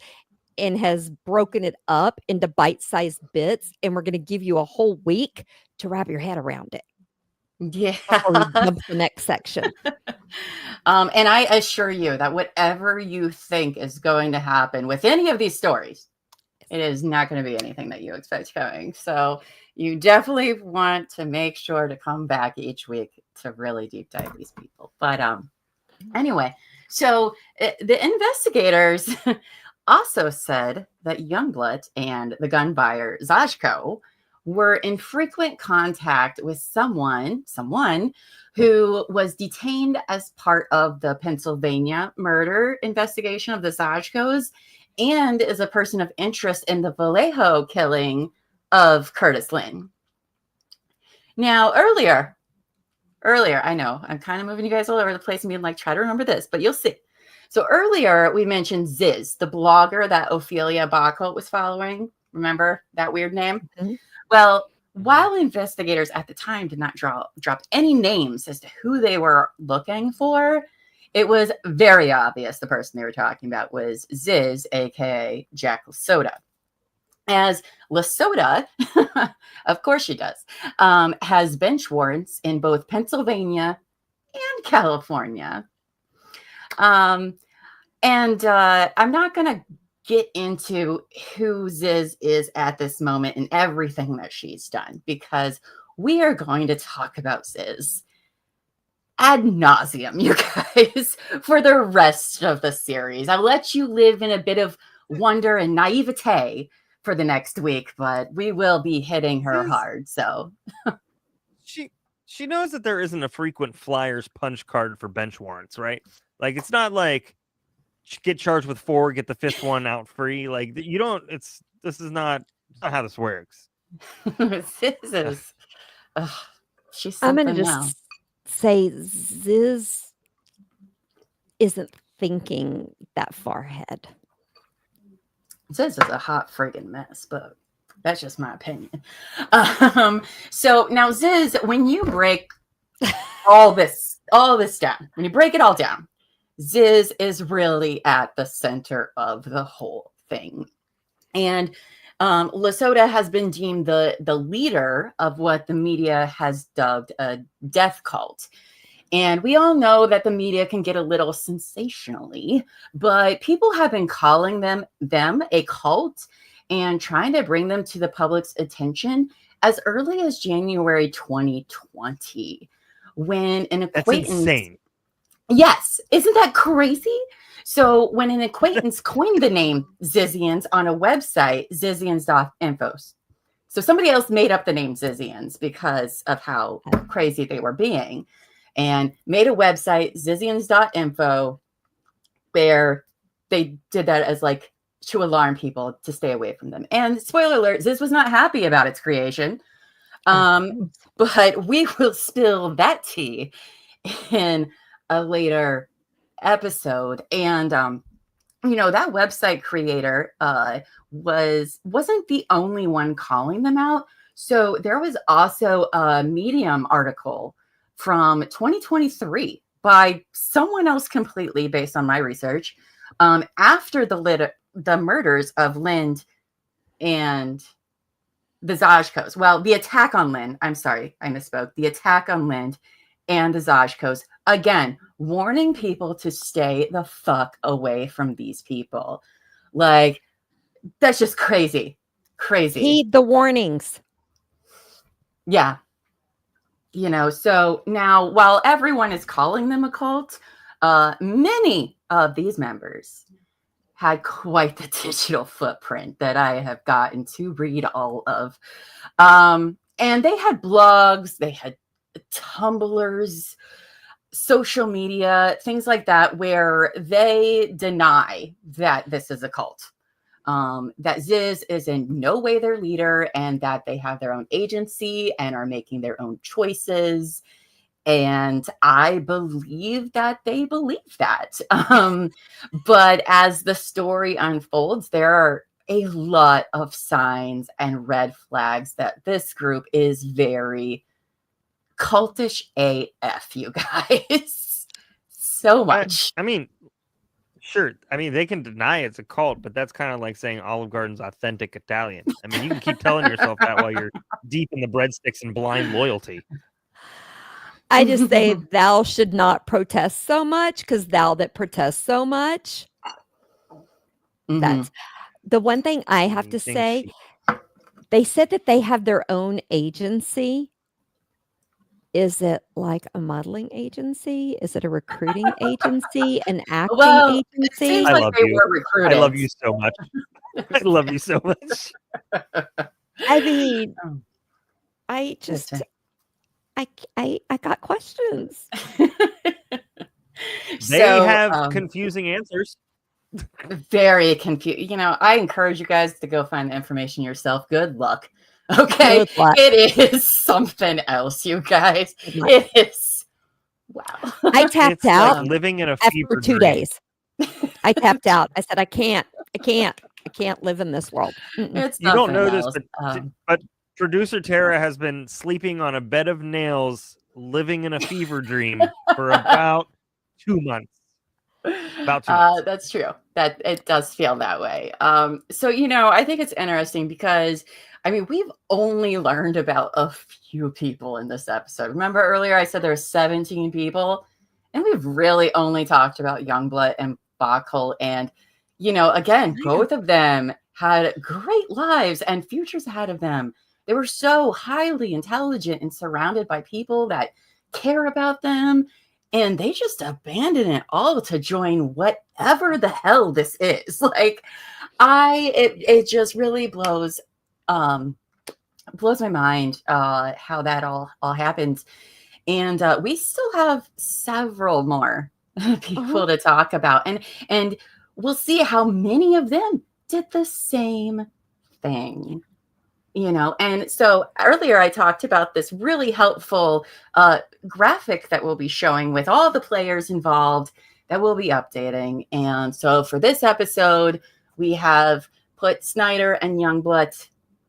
Speaker 3: and has broken it up into bite-sized bits. And we're going to give you a whole week to wrap your head around it.
Speaker 2: Yeah.
Speaker 3: Before we jump to the next section.
Speaker 2: And I assure you that whatever you think is going to happen with any of these stories, it is not going to be anything that you expect coming. So you definitely want to make sure to come back each week to really deep dive these people. But anyway, so the investigators also said that Youngblood and the gun buyer Zajko were in frequent contact with someone who was detained as part of the Pennsylvania murder investigation of the Zajkos and is a person of interest in the Vallejo killing of Curtis Lynn. Now, earlier, I know I'm kind of moving you guys all over the place and being like, try to remember this, but you'll see. So earlier we mentioned Ziz, the blogger that Ophelia Bacco was following. Remember that weird name? Mm-hmm. Well, while investigators at the time did not drop any names as to who they were looking for, it was very obvious the person they were talking about was Ziz, aka Jack Lasoda. As Lasoda, of course she does, has bench warrants in both Pennsylvania and California. And And I'm not going to get into who Ziz is at this moment and everything that she's done, because we are going to talk about Ziz ad nauseum, you guys, for the rest of the series. I'll let you live in a bit of wonder and naivete for the next week, but we will be hitting her hard. So
Speaker 1: she knows that there isn't a frequent Flyers punch card for bench warrants, right? Like, it's not like get charged with 4, get the 5th one out free. Like, you don't. This is not how this works.
Speaker 2: This is. She's
Speaker 3: I'm
Speaker 2: something
Speaker 3: going to
Speaker 2: now.
Speaker 3: just say Ziz isn't thinking that far ahead.
Speaker 2: Ziz is a hot friggin' mess, but that's just my opinion. So now, Ziz, when you break all this down, when you break it all down, Ziz is really at the center of the whole thing. And Lesota has been deemed the leader of what the media has dubbed a death cult. And we all know that the media can get a little sensationally, but people have been calling them a cult and trying to bring them to the public's attention as early as January 2020, when an acquaintance...
Speaker 1: That's insane.
Speaker 2: Yes. Isn't that crazy? So when an acquaintance coined the name Zizians on a website, zizians.info. So somebody else made up the name Zizians because of how crazy they were being, and made a website, zizians.info, where they did that as like to alarm people to stay away from them. And spoiler alert, Ziz was not happy about its creation. But we will spill that tea in a later episode. And that website creator wasn't the only one calling them out. So there was also a Medium article from 2023 by someone else completely, based on my research, after the murders of Lind and the Zajkos. Well, the attack on Lind, I'm sorry, I misspoke. The attack on Lind and the Zajkos, again, warning people to stay the fuck away from these people. Like, that's just crazy. Crazy.
Speaker 3: Heed the warnings.
Speaker 2: Yeah. So now, while everyone is calling them a cult, many of these members had quite the digital footprint that I have gotten to read all of. And they had blogs, they had Tumblrs, social media, things like that, where they deny that this is a cult. That Ziz is in no way their leader, and that they have their own agency and are making their own choices. And I believe that they believe that. But as the story unfolds, there are a lot of signs and red flags that this group is very cultish AF, you guys. So much.
Speaker 1: I mean, sure. I mean, they can deny it's a cult, but that's kind of like saying Olive Garden's authentic Italian. I mean, you can keep telling yourself that while you're deep in the breadsticks and blind loyalty.
Speaker 3: I just say thou should not protest so much, because thou that protests so much. That's the one thing I have to say. They said that they have their own agency. Is it like a modeling agency? Is it a recruiting agency? An acting agency?
Speaker 2: It seems like they were recruited.
Speaker 1: I love you so much. I love you so much.
Speaker 3: I mean, I just, I got questions.
Speaker 1: They have confusing answers.
Speaker 2: Very confused. I encourage you guys to go find the information yourself. Good luck. Okay.
Speaker 3: Good luck.
Speaker 2: It is something else, you guys. It is. Wow.
Speaker 3: I tapped out
Speaker 1: like living in a
Speaker 3: after
Speaker 1: fever
Speaker 3: 2
Speaker 1: dream.
Speaker 3: days. I tapped out. I said, I can't live in this world.
Speaker 2: It's
Speaker 1: you don't know
Speaker 2: else.
Speaker 1: this, but producer Tara has been sleeping on a bed of nails, living in a fever dream for about 2 months. About 2 months.
Speaker 2: That's true. That it does feel that way. So I think it's interesting because we've only learned about a few people in this episode. Remember earlier I said there were 17 people, and we've really only talked about Youngblood and Bacchal. And, again, both of them had great lives and futures ahead of them. They were so highly intelligent and surrounded by people that care about them. And they just abandoned it all to join whatever the hell this is. Like, it just really blows my mind how that all happened. And we still have several more people to talk about. And we'll see how many of them did the same thing. And so earlier I talked about this really helpful graphic that we'll be showing with all the players involved that we'll be updating. And so for this episode, we have put Snyder and Youngblood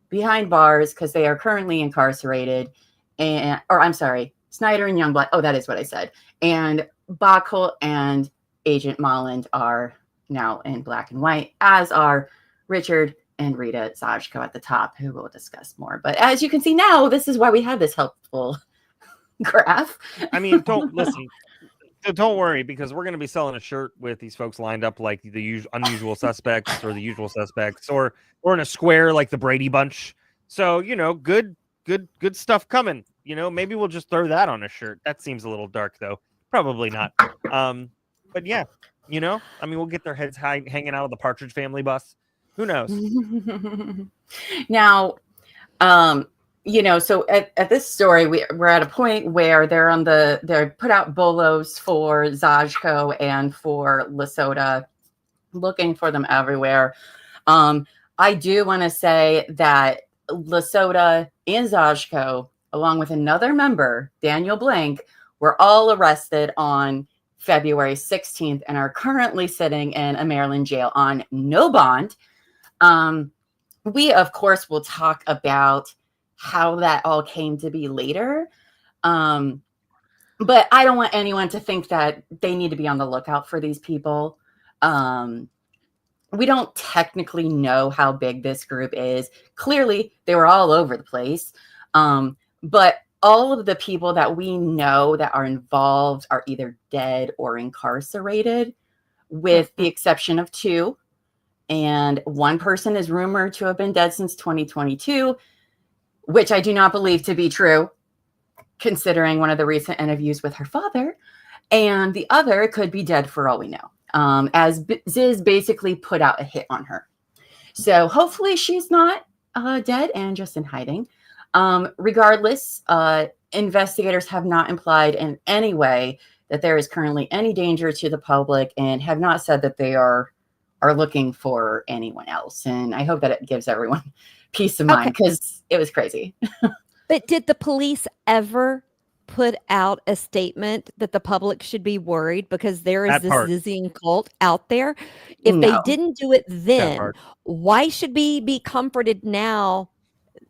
Speaker 2: behind bars because they are currently incarcerated. Snyder and Youngblood. Oh, that is what I said. And Bacchal and Agent Molland are now in black and white, as are Richard and Rita Zajko at the top, who we'll discuss more. But as you can see now, this is why we have this helpful graph.
Speaker 1: I mean, don't worry, because we're going to be selling a shirt with these folks lined up like the unusual suspects or the usual suspects, or in a square like the Brady Bunch. So, good stuff coming. Maybe we'll just throw that on a shirt. That seems a little dark, though. Probably not. But yeah, we'll get their heads hanging out of the Partridge Family bus. Who knows?
Speaker 2: Now, so at this story, we're at a point where they're put out bolos for Zajko and for Lesota, looking for them everywhere. I do want to say that Lesota and Zajko, along with another member, Daniel Blank, were all arrested on February 16th and are currently sitting in a Maryland jail on no bond. We, of course, will talk about how that all came to be later. But I don't want anyone to think that they need to be on the lookout for these people. We don't technically know how big this group is. Clearly, they were all over the place. But all of the people that we know that are involved are either dead or incarcerated, with the exception of 2. And one person is rumored to have been dead since 2022, which I do not believe to be true, considering one of the recent interviews with her father. And the other could be dead for all we know, as Ziz basically put out a hit on her. So hopefully she's not dead and just in hiding. Regardless, investigators have not implied in any way that there is currently any danger to the public and have not said that they are looking for anyone else. And I hope that it gives everyone peace of mind, because it was crazy.
Speaker 3: But did the police ever put out a statement that the public should be worried because there is this Zizian cult out there? If they didn't do it then, why should we be comforted now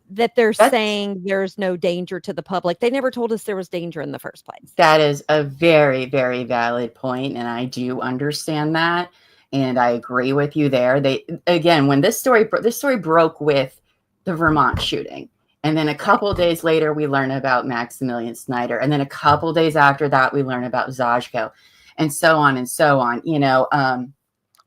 Speaker 3: that they're saying there's no danger to the public? They never told us there was danger in the first place.
Speaker 2: That is a very, very valid point, and I do understand that. And I agree with you there. When this story broke with the Vermont shooting, and then a couple days later we learn about Maximilian Snyder, and then a couple days after that we learn about Zajko, and so on and so on.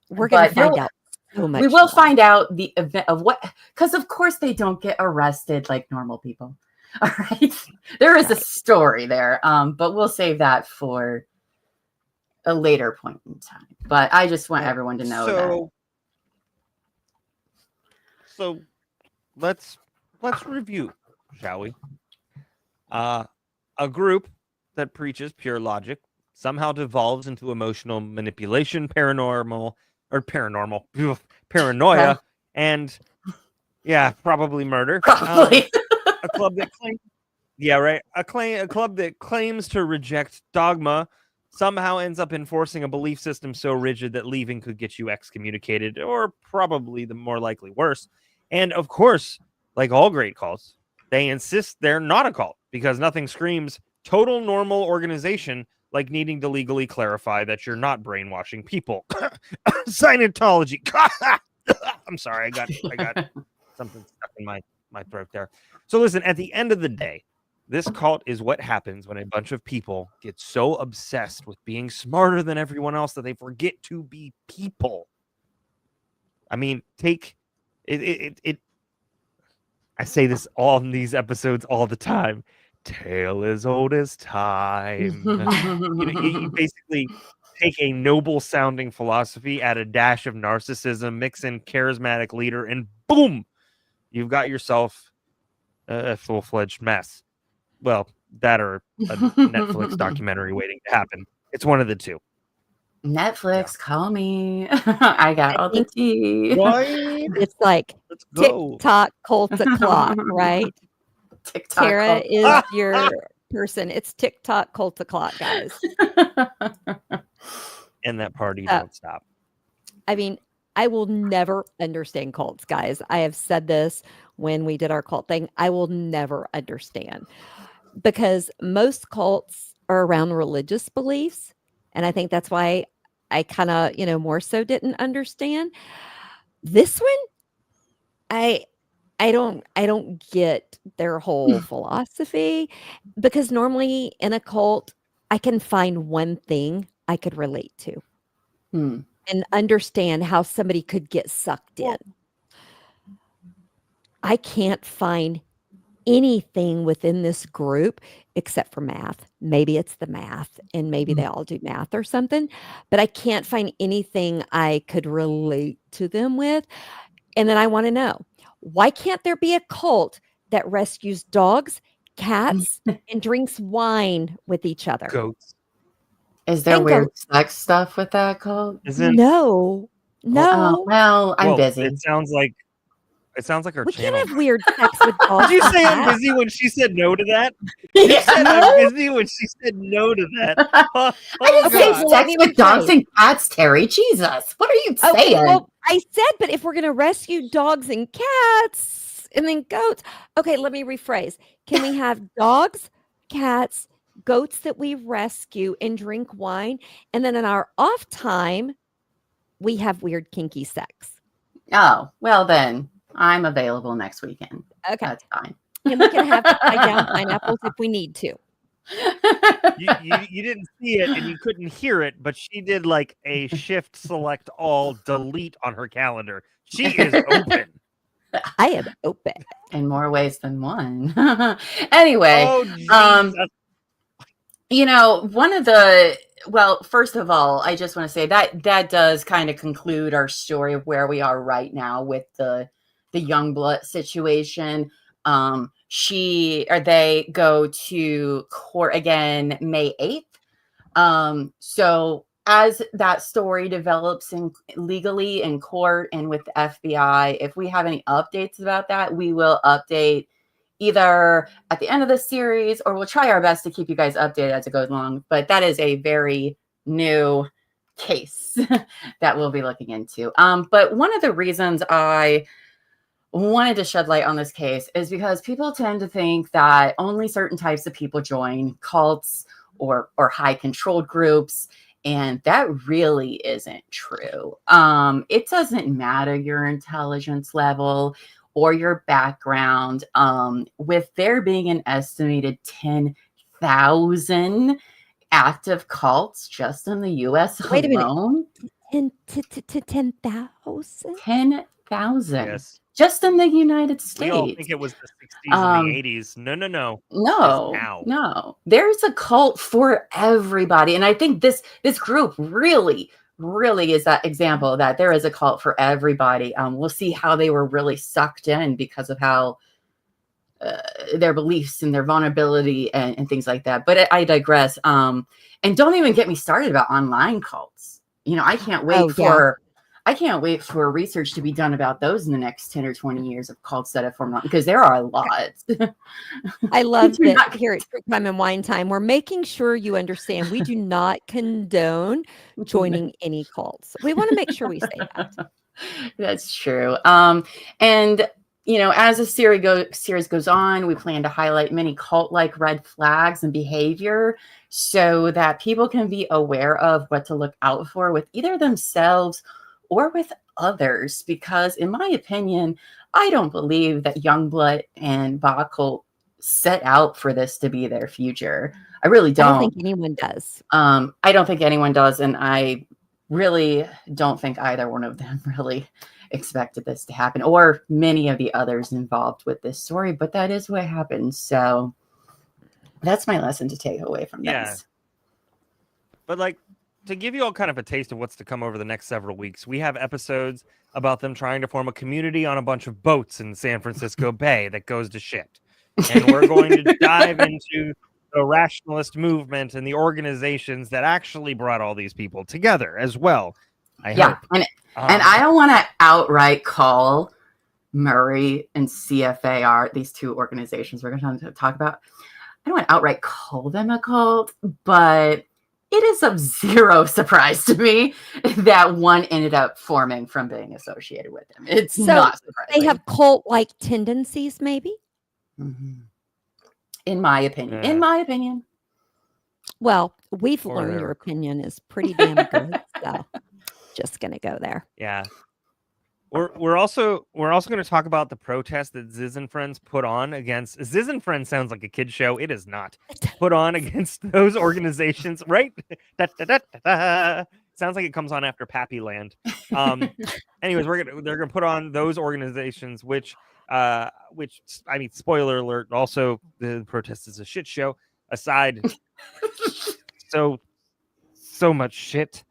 Speaker 3: We're going to find out so much.
Speaker 2: We will find out the event of what, because of course they don't get arrested like normal people. All right, there is a story there, but we'll save that for a later point in time. But I just want everyone to know that.
Speaker 1: So let's review, shall we? A group that preaches pure logic somehow devolves into emotional manipulation, paranoia, and probably murder.
Speaker 2: Probably.
Speaker 1: A club that claims, a club that claims to reject dogma somehow ends up enforcing a belief system so rigid that leaving could get you excommunicated, or probably the more likely worse. And of course, like all great cults, they insist they're not a cult because nothing screams total normal organization like needing to legally clarify that you're not brainwashing people. Scientology. I'm sorry, I got something stuck in my throat there. So listen, at the end of the day, This cult is what happens when a bunch of people get so obsessed with being smarter than everyone else that they forget to be people. I mean, take it. I say this all in these episodes all the time. Tale as old as time. You basically take a noble sounding philosophy, add a dash of narcissism, mix in charismatic leader, and boom, you've got yourself a full-fledged mess. Well, that or a Netflix documentary waiting to happen. It's one of the two.
Speaker 2: Netflix, call me. I got all the tea.
Speaker 1: Right?
Speaker 3: It's like
Speaker 1: Let's go.
Speaker 3: TikTok cult o'clock, right?
Speaker 2: TikTok
Speaker 3: Tara
Speaker 2: cult.
Speaker 3: is your person. It's TikTok cult o'clock, guys.
Speaker 1: And that party don't stop.
Speaker 3: I mean, I will never understand cults, guys. I have said this when we did our cult thing. I will never understand because most cults are around religious beliefs. And I think that's why I kind of, more so didn't understand. This one, I don't get their whole philosophy because normally in a cult, I can find one thing I could relate to and understand how somebody could get sucked in. I can't find anything within this group except for math. Maybe it's the math and maybe they all do math or something, but I can't find anything I could relate to them with. And then I want to know, why can't there be a cult that rescues dogs, cats, and drinks wine with each other?
Speaker 1: Goats.
Speaker 2: Is there weird sex stuff with that cult?
Speaker 3: No.
Speaker 2: Oh, well, I'm busy.
Speaker 1: It sounds like our
Speaker 3: We
Speaker 1: channel.
Speaker 3: can't have weird sex with dogs.
Speaker 1: Did you say I'm busy when she said no to that?
Speaker 2: Yeah.
Speaker 1: You said I'm busy when she said no to that.
Speaker 2: I didn't say sex with dogs and cats, Terry. Jesus. What are you saying?
Speaker 3: Well, I said, but if we're going to rescue dogs and cats and then goats. Okay, let me rephrase. Can we have dogs, cats, goats that we rescue and drink wine? And then in our off time, we have weird kinky sex.
Speaker 2: Oh, well then. I'm available next weekend.
Speaker 3: Okay.
Speaker 2: That's fine.
Speaker 3: And we can have down pineapples if we need to.
Speaker 1: You didn't see it and you couldn't hear it, but she did like a shift select all delete on her calendar. She is open.
Speaker 3: I am open.
Speaker 2: In more ways than one. Anyway, first of all, I just want to say that does kind of conclude our story of where we are right now with the Youngblood situation. They go to court again May 8th. So as that story develops legally in court and with the FBI, if we have any updates about that, we will update either at the end of the series, or we'll try our best to keep you guys updated as it goes along. But that is a very new case that we'll be looking into. But one of the reasons I wanted to shed light on this case is because people tend to think that only certain types of people join cults or high controlled groups, and that really isn't true. It doesn't matter your intelligence level or your background. With there being an estimated 10,000 active cults just in the U.S.
Speaker 3: Wait a
Speaker 2: alone.
Speaker 3: 10,000?
Speaker 2: 10,000.
Speaker 1: Yes.
Speaker 2: Just in the United States.
Speaker 1: We all think it was the 60s and the 80s. No.
Speaker 2: No. There's a cult for everybody. And I think this group really is that example that there is a cult for everybody. We'll see how they were really sucked in because of how their beliefs and their vulnerability and things like that. But I digress. And don't even get me started about online cults. I can't wait I can't wait for research to be done about those in the next 10 or 20 years of cults that have formed on, because there are a lot.
Speaker 3: I love that here at True Crime and Wine Time, we're making sure you understand we do not condone joining any cults. We want to make sure we say that.
Speaker 2: That's true. And as the series goes on, we plan to highlight many cult-like red flags and behavior so that people can be aware of what to look out for with either themselves or with others, because in my opinion, I don't believe that Youngblood and Bacult set out for this to be their future. I really don't.
Speaker 3: I don't think anyone does.
Speaker 2: I don't think anyone does. And I really don't think either one of them really expected this to happen, or many of the others involved with this story, but that is what happened. So that's my lesson to take away from this.
Speaker 1: But like, to give you all kind of a taste of what's to come over the next several weeks, we have episodes about them trying to form a community on a bunch of boats in San Francisco Bay that goes to shit. And we're going to dive into the rationalist movement and the organizations that actually brought all these people together as well. I hope.
Speaker 2: And I don't want to outright call Murray and CFAR, these two organizations we're going to talk about, I don't want to outright call them a cult, but it is of zero surprise to me that one ended up forming from being associated with them. It's not surprising.
Speaker 3: They have cult-like tendencies, maybe?
Speaker 2: Mm-hmm. In my opinion.
Speaker 3: Well, we've learned your opinion is pretty damn good, so just going to go there.
Speaker 1: Yeah. We're also going to talk about the protest that Ziz and Friends put on against. Ziz and Friends sounds like a kid show. It is not. Put on against those organizations, right? Sounds like it comes on after Pappy Land. Anyways, they're gonna put on those organizations, which I mean, spoiler alert. Also, the protest is a shit show. Aside, so much shit.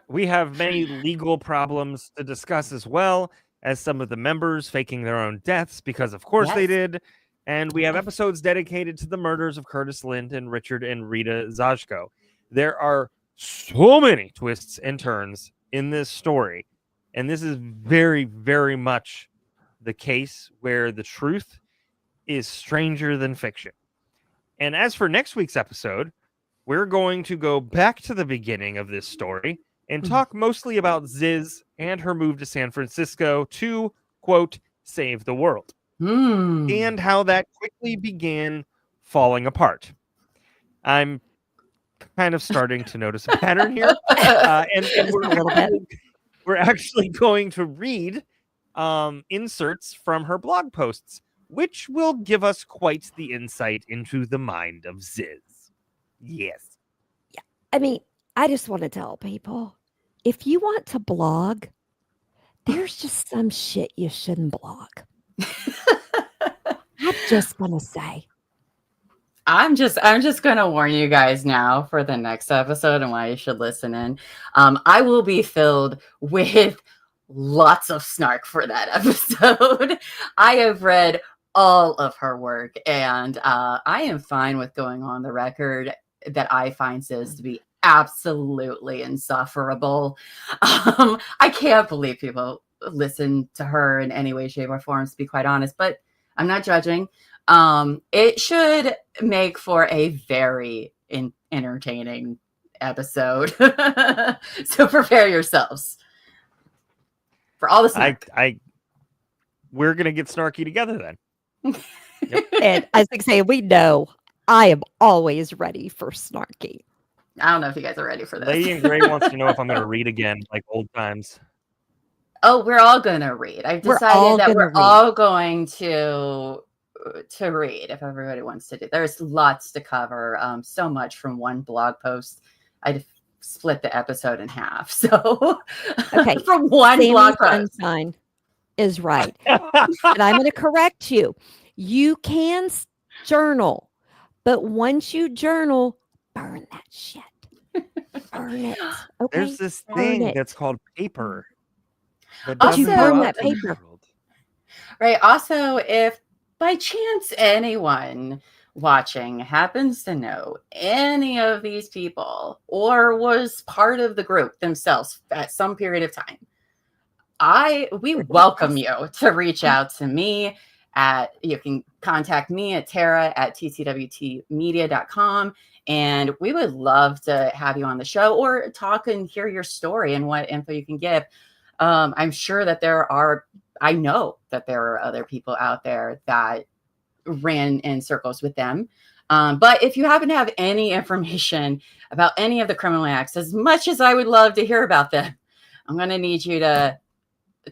Speaker 1: We have many legal problems to discuss, as well as some of the members faking their own deaths because of course they did. And we have episodes dedicated to the murders of Curtis Lind and Richard and Rita Zajko. There are so many twists and turns in this story. And this is very, very much the case where the truth is stranger than fiction. And as for next week's episode, we're going to go back to the beginning of this story and talk mostly about Ziz and her move to San Francisco to, quote, save the world. And how that quickly began falling apart. I'm kind of starting to notice a pattern here. And we're actually going to read inserts from her blog posts, which will give us quite the insight into the mind of Ziz. Yes.
Speaker 3: Yeah. I mean, I just want to tell people, if you want to blog, there's just some shit you shouldn't blog. I'm just going to say.
Speaker 2: I'm just going to warn you guys now for the next episode and why you should listen in. I will be filled with lots of snark for that episode. I have read all of her work, and I am fine with going on the record that I find Ziz to be absolutely insufferable. I can't believe people listen to her in any way, shape, or form, to be quite honest, but I'm not judging. It should make for a very entertaining episode. So prepare yourselves for all the snark.
Speaker 1: We're going to get snarky together then.
Speaker 3: Yep. And as I say, we know I am always ready for snarky.
Speaker 2: I don't know if you guys are ready for this.
Speaker 1: Lady in Gray wants to know if I'm going to read again, like old times.
Speaker 2: Oh, we're all going to read. I've decided that we're all going to read if everybody wants to do. There's lots to cover. So much from one blog post. I'd split the episode in half. So
Speaker 3: okay,
Speaker 2: from one blog post.
Speaker 3: Sunshine is right. And I'm going to correct you. You can journal, but once you journal, burn that shit. Burn it. Okay.
Speaker 1: There's this thing that's called paper.
Speaker 3: Also, burn that paper.
Speaker 2: Right. Also, if by chance anyone watching happens to know any of these people or was part of the group themselves at some period of time, we welcome you to reach out to me. You can contact me at tara@tcwtmedia.com, and we would love to have you on the show or talk and hear your story and what info you can give. I'm sure that I know that there are other people out there that ran in circles with them. But if you happen to have any information about any of the criminal acts, as much as I would love to hear about them, I'm going to need you to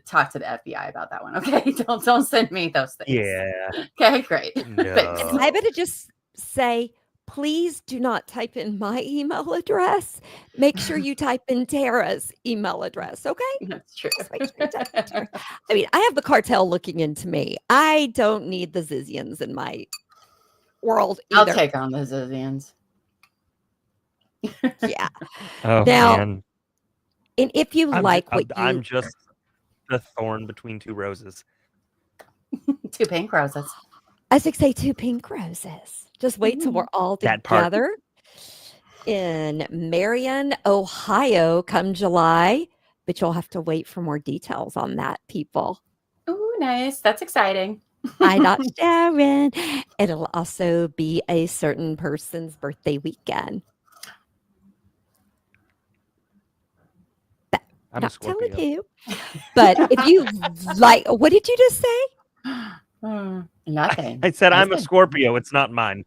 Speaker 2: talk to the FBI about that one. Okay, don't send me those things.
Speaker 1: Yeah.
Speaker 2: Okay, great.
Speaker 1: No.
Speaker 2: Thanks.
Speaker 3: I better just say, please do not type in my email address. Make sure you type in Tara's email address, okay?
Speaker 2: That's true.
Speaker 3: Just make sure you type in Tara. I mean, I have the cartel looking into me. I don't need the Zizians in my world
Speaker 2: I'll
Speaker 3: either.
Speaker 2: take on the Zizians.
Speaker 3: Yeah.
Speaker 1: Oh
Speaker 3: Now,
Speaker 1: man.
Speaker 3: and if you
Speaker 1: I'm just the thorn between two roses.
Speaker 2: 2 pink roses.
Speaker 3: I was going to say 2 pink roses. Just wait till we're all
Speaker 1: That part.
Speaker 3: together in Marion, Ohio come July, but you'll have to wait for more details on that, people.
Speaker 2: Oh, nice. That's exciting.
Speaker 3: I not Sharon. It'll also be a certain person's birthday weekend. But
Speaker 1: I'm a
Speaker 3: not telling
Speaker 1: Scorpio.
Speaker 3: you. But if you like, what did you just say?
Speaker 2: Nothing.
Speaker 1: I said I'm a
Speaker 2: Listen.
Speaker 1: Scorpio. It's not mine.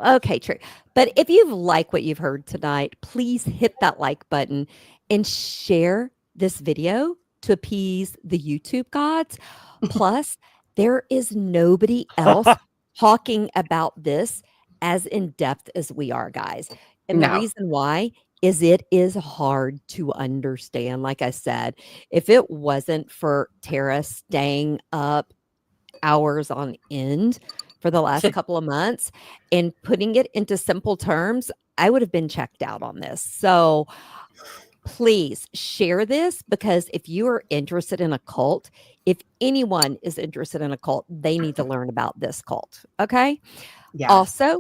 Speaker 3: Okay, true. But if you like what you've heard tonight, please hit that like button and share this video to appease the YouTube gods. Plus, there is nobody else talking about this as in depth as we are, guys. And the
Speaker 2: No.
Speaker 3: reason why is it is hard to understand. Like I said, if it wasn't for Tara staying up hours on end for the last couple of months and putting it into simple terms, I would have been checked out on this. So please share this, because if you are interested in a cult, if anyone is interested in a cult, they need to learn about this cult. Okay.
Speaker 2: Yeah.
Speaker 3: Also,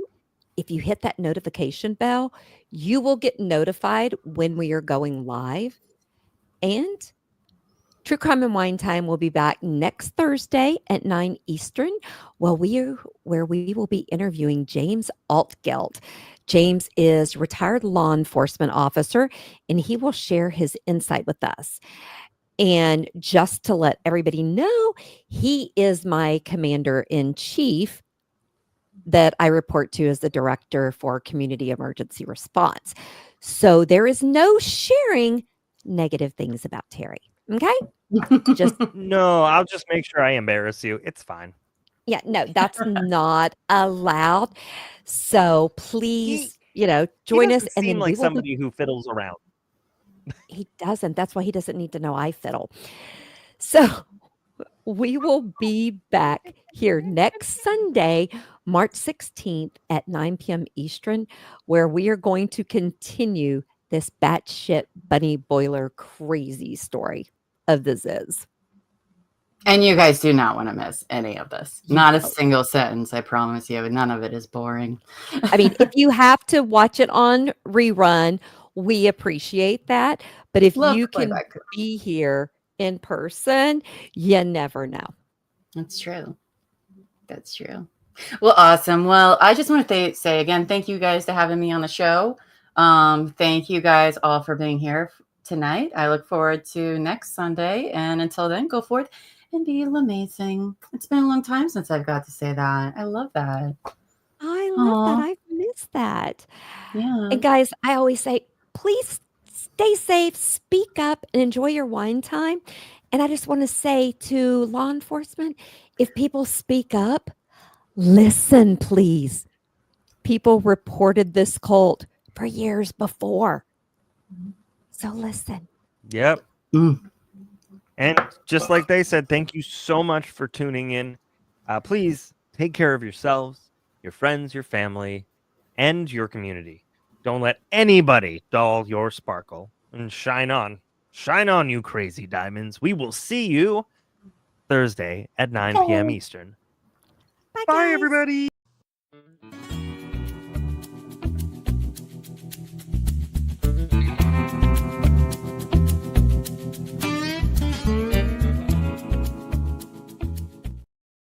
Speaker 3: if you hit that notification bell, you will get notified when we are going live. And True Crime and Wine Time will be back next Thursday at 9 Eastern, where we will be interviewing James Altgeld. James is retired law enforcement officer, and he will share his insight with us. And just to let everybody know, he is my commander-in-chief that I report to as the director for community emergency response. So there is no sharing negative things about Terry. Okay? Just
Speaker 1: No, I'll just make sure I embarrass you. It's fine.
Speaker 3: yeah, no, that's not allowed. So please, join us, and
Speaker 1: Seem
Speaker 3: then
Speaker 1: like
Speaker 3: we will be.
Speaker 1: somebody who fiddles around.
Speaker 3: He doesn't. That's why he doesn't need to know I fiddle. So we will be back here next Sunday, March 16th at 9 p.m. Eastern, where we are going to continue this batshit bunny boiler crazy story of the Ziz.
Speaker 2: And you guys do not want to miss any of this. Not a single sentence, I promise you. None of it is boring.
Speaker 3: I mean, if you have to watch it on rerun, we appreciate that. But if
Speaker 2: Love
Speaker 3: you
Speaker 2: the
Speaker 3: can
Speaker 2: playback.
Speaker 3: be here in person, you never know.
Speaker 2: That's true. That's true. Well, awesome. Well, I just want to say again, thank you guys for having me on the show. Thank you guys all for being here tonight. I look forward to next Sunday. And until then, go forth and be amazing. It's been a long time since I've got to say that. I love that.
Speaker 3: I love that. I've missed that.
Speaker 2: Yeah.
Speaker 3: And guys, I always say, please stay safe, speak up, and enjoy your wine time. And I just want to say to law enforcement, if people speak up, listen, please. People reported this cult for years before. So listen.
Speaker 1: Yep. And just like they said, thank you so much for tuning in. Please take care of yourselves, your friends, your family, and your community. Don't let anybody dull your sparkle, and shine on. Shine on, you crazy diamonds. We will see you Thursday at 9 p.m. Eastern.
Speaker 3: Bye,
Speaker 1: Bye,
Speaker 3: guys.
Speaker 1: everybody.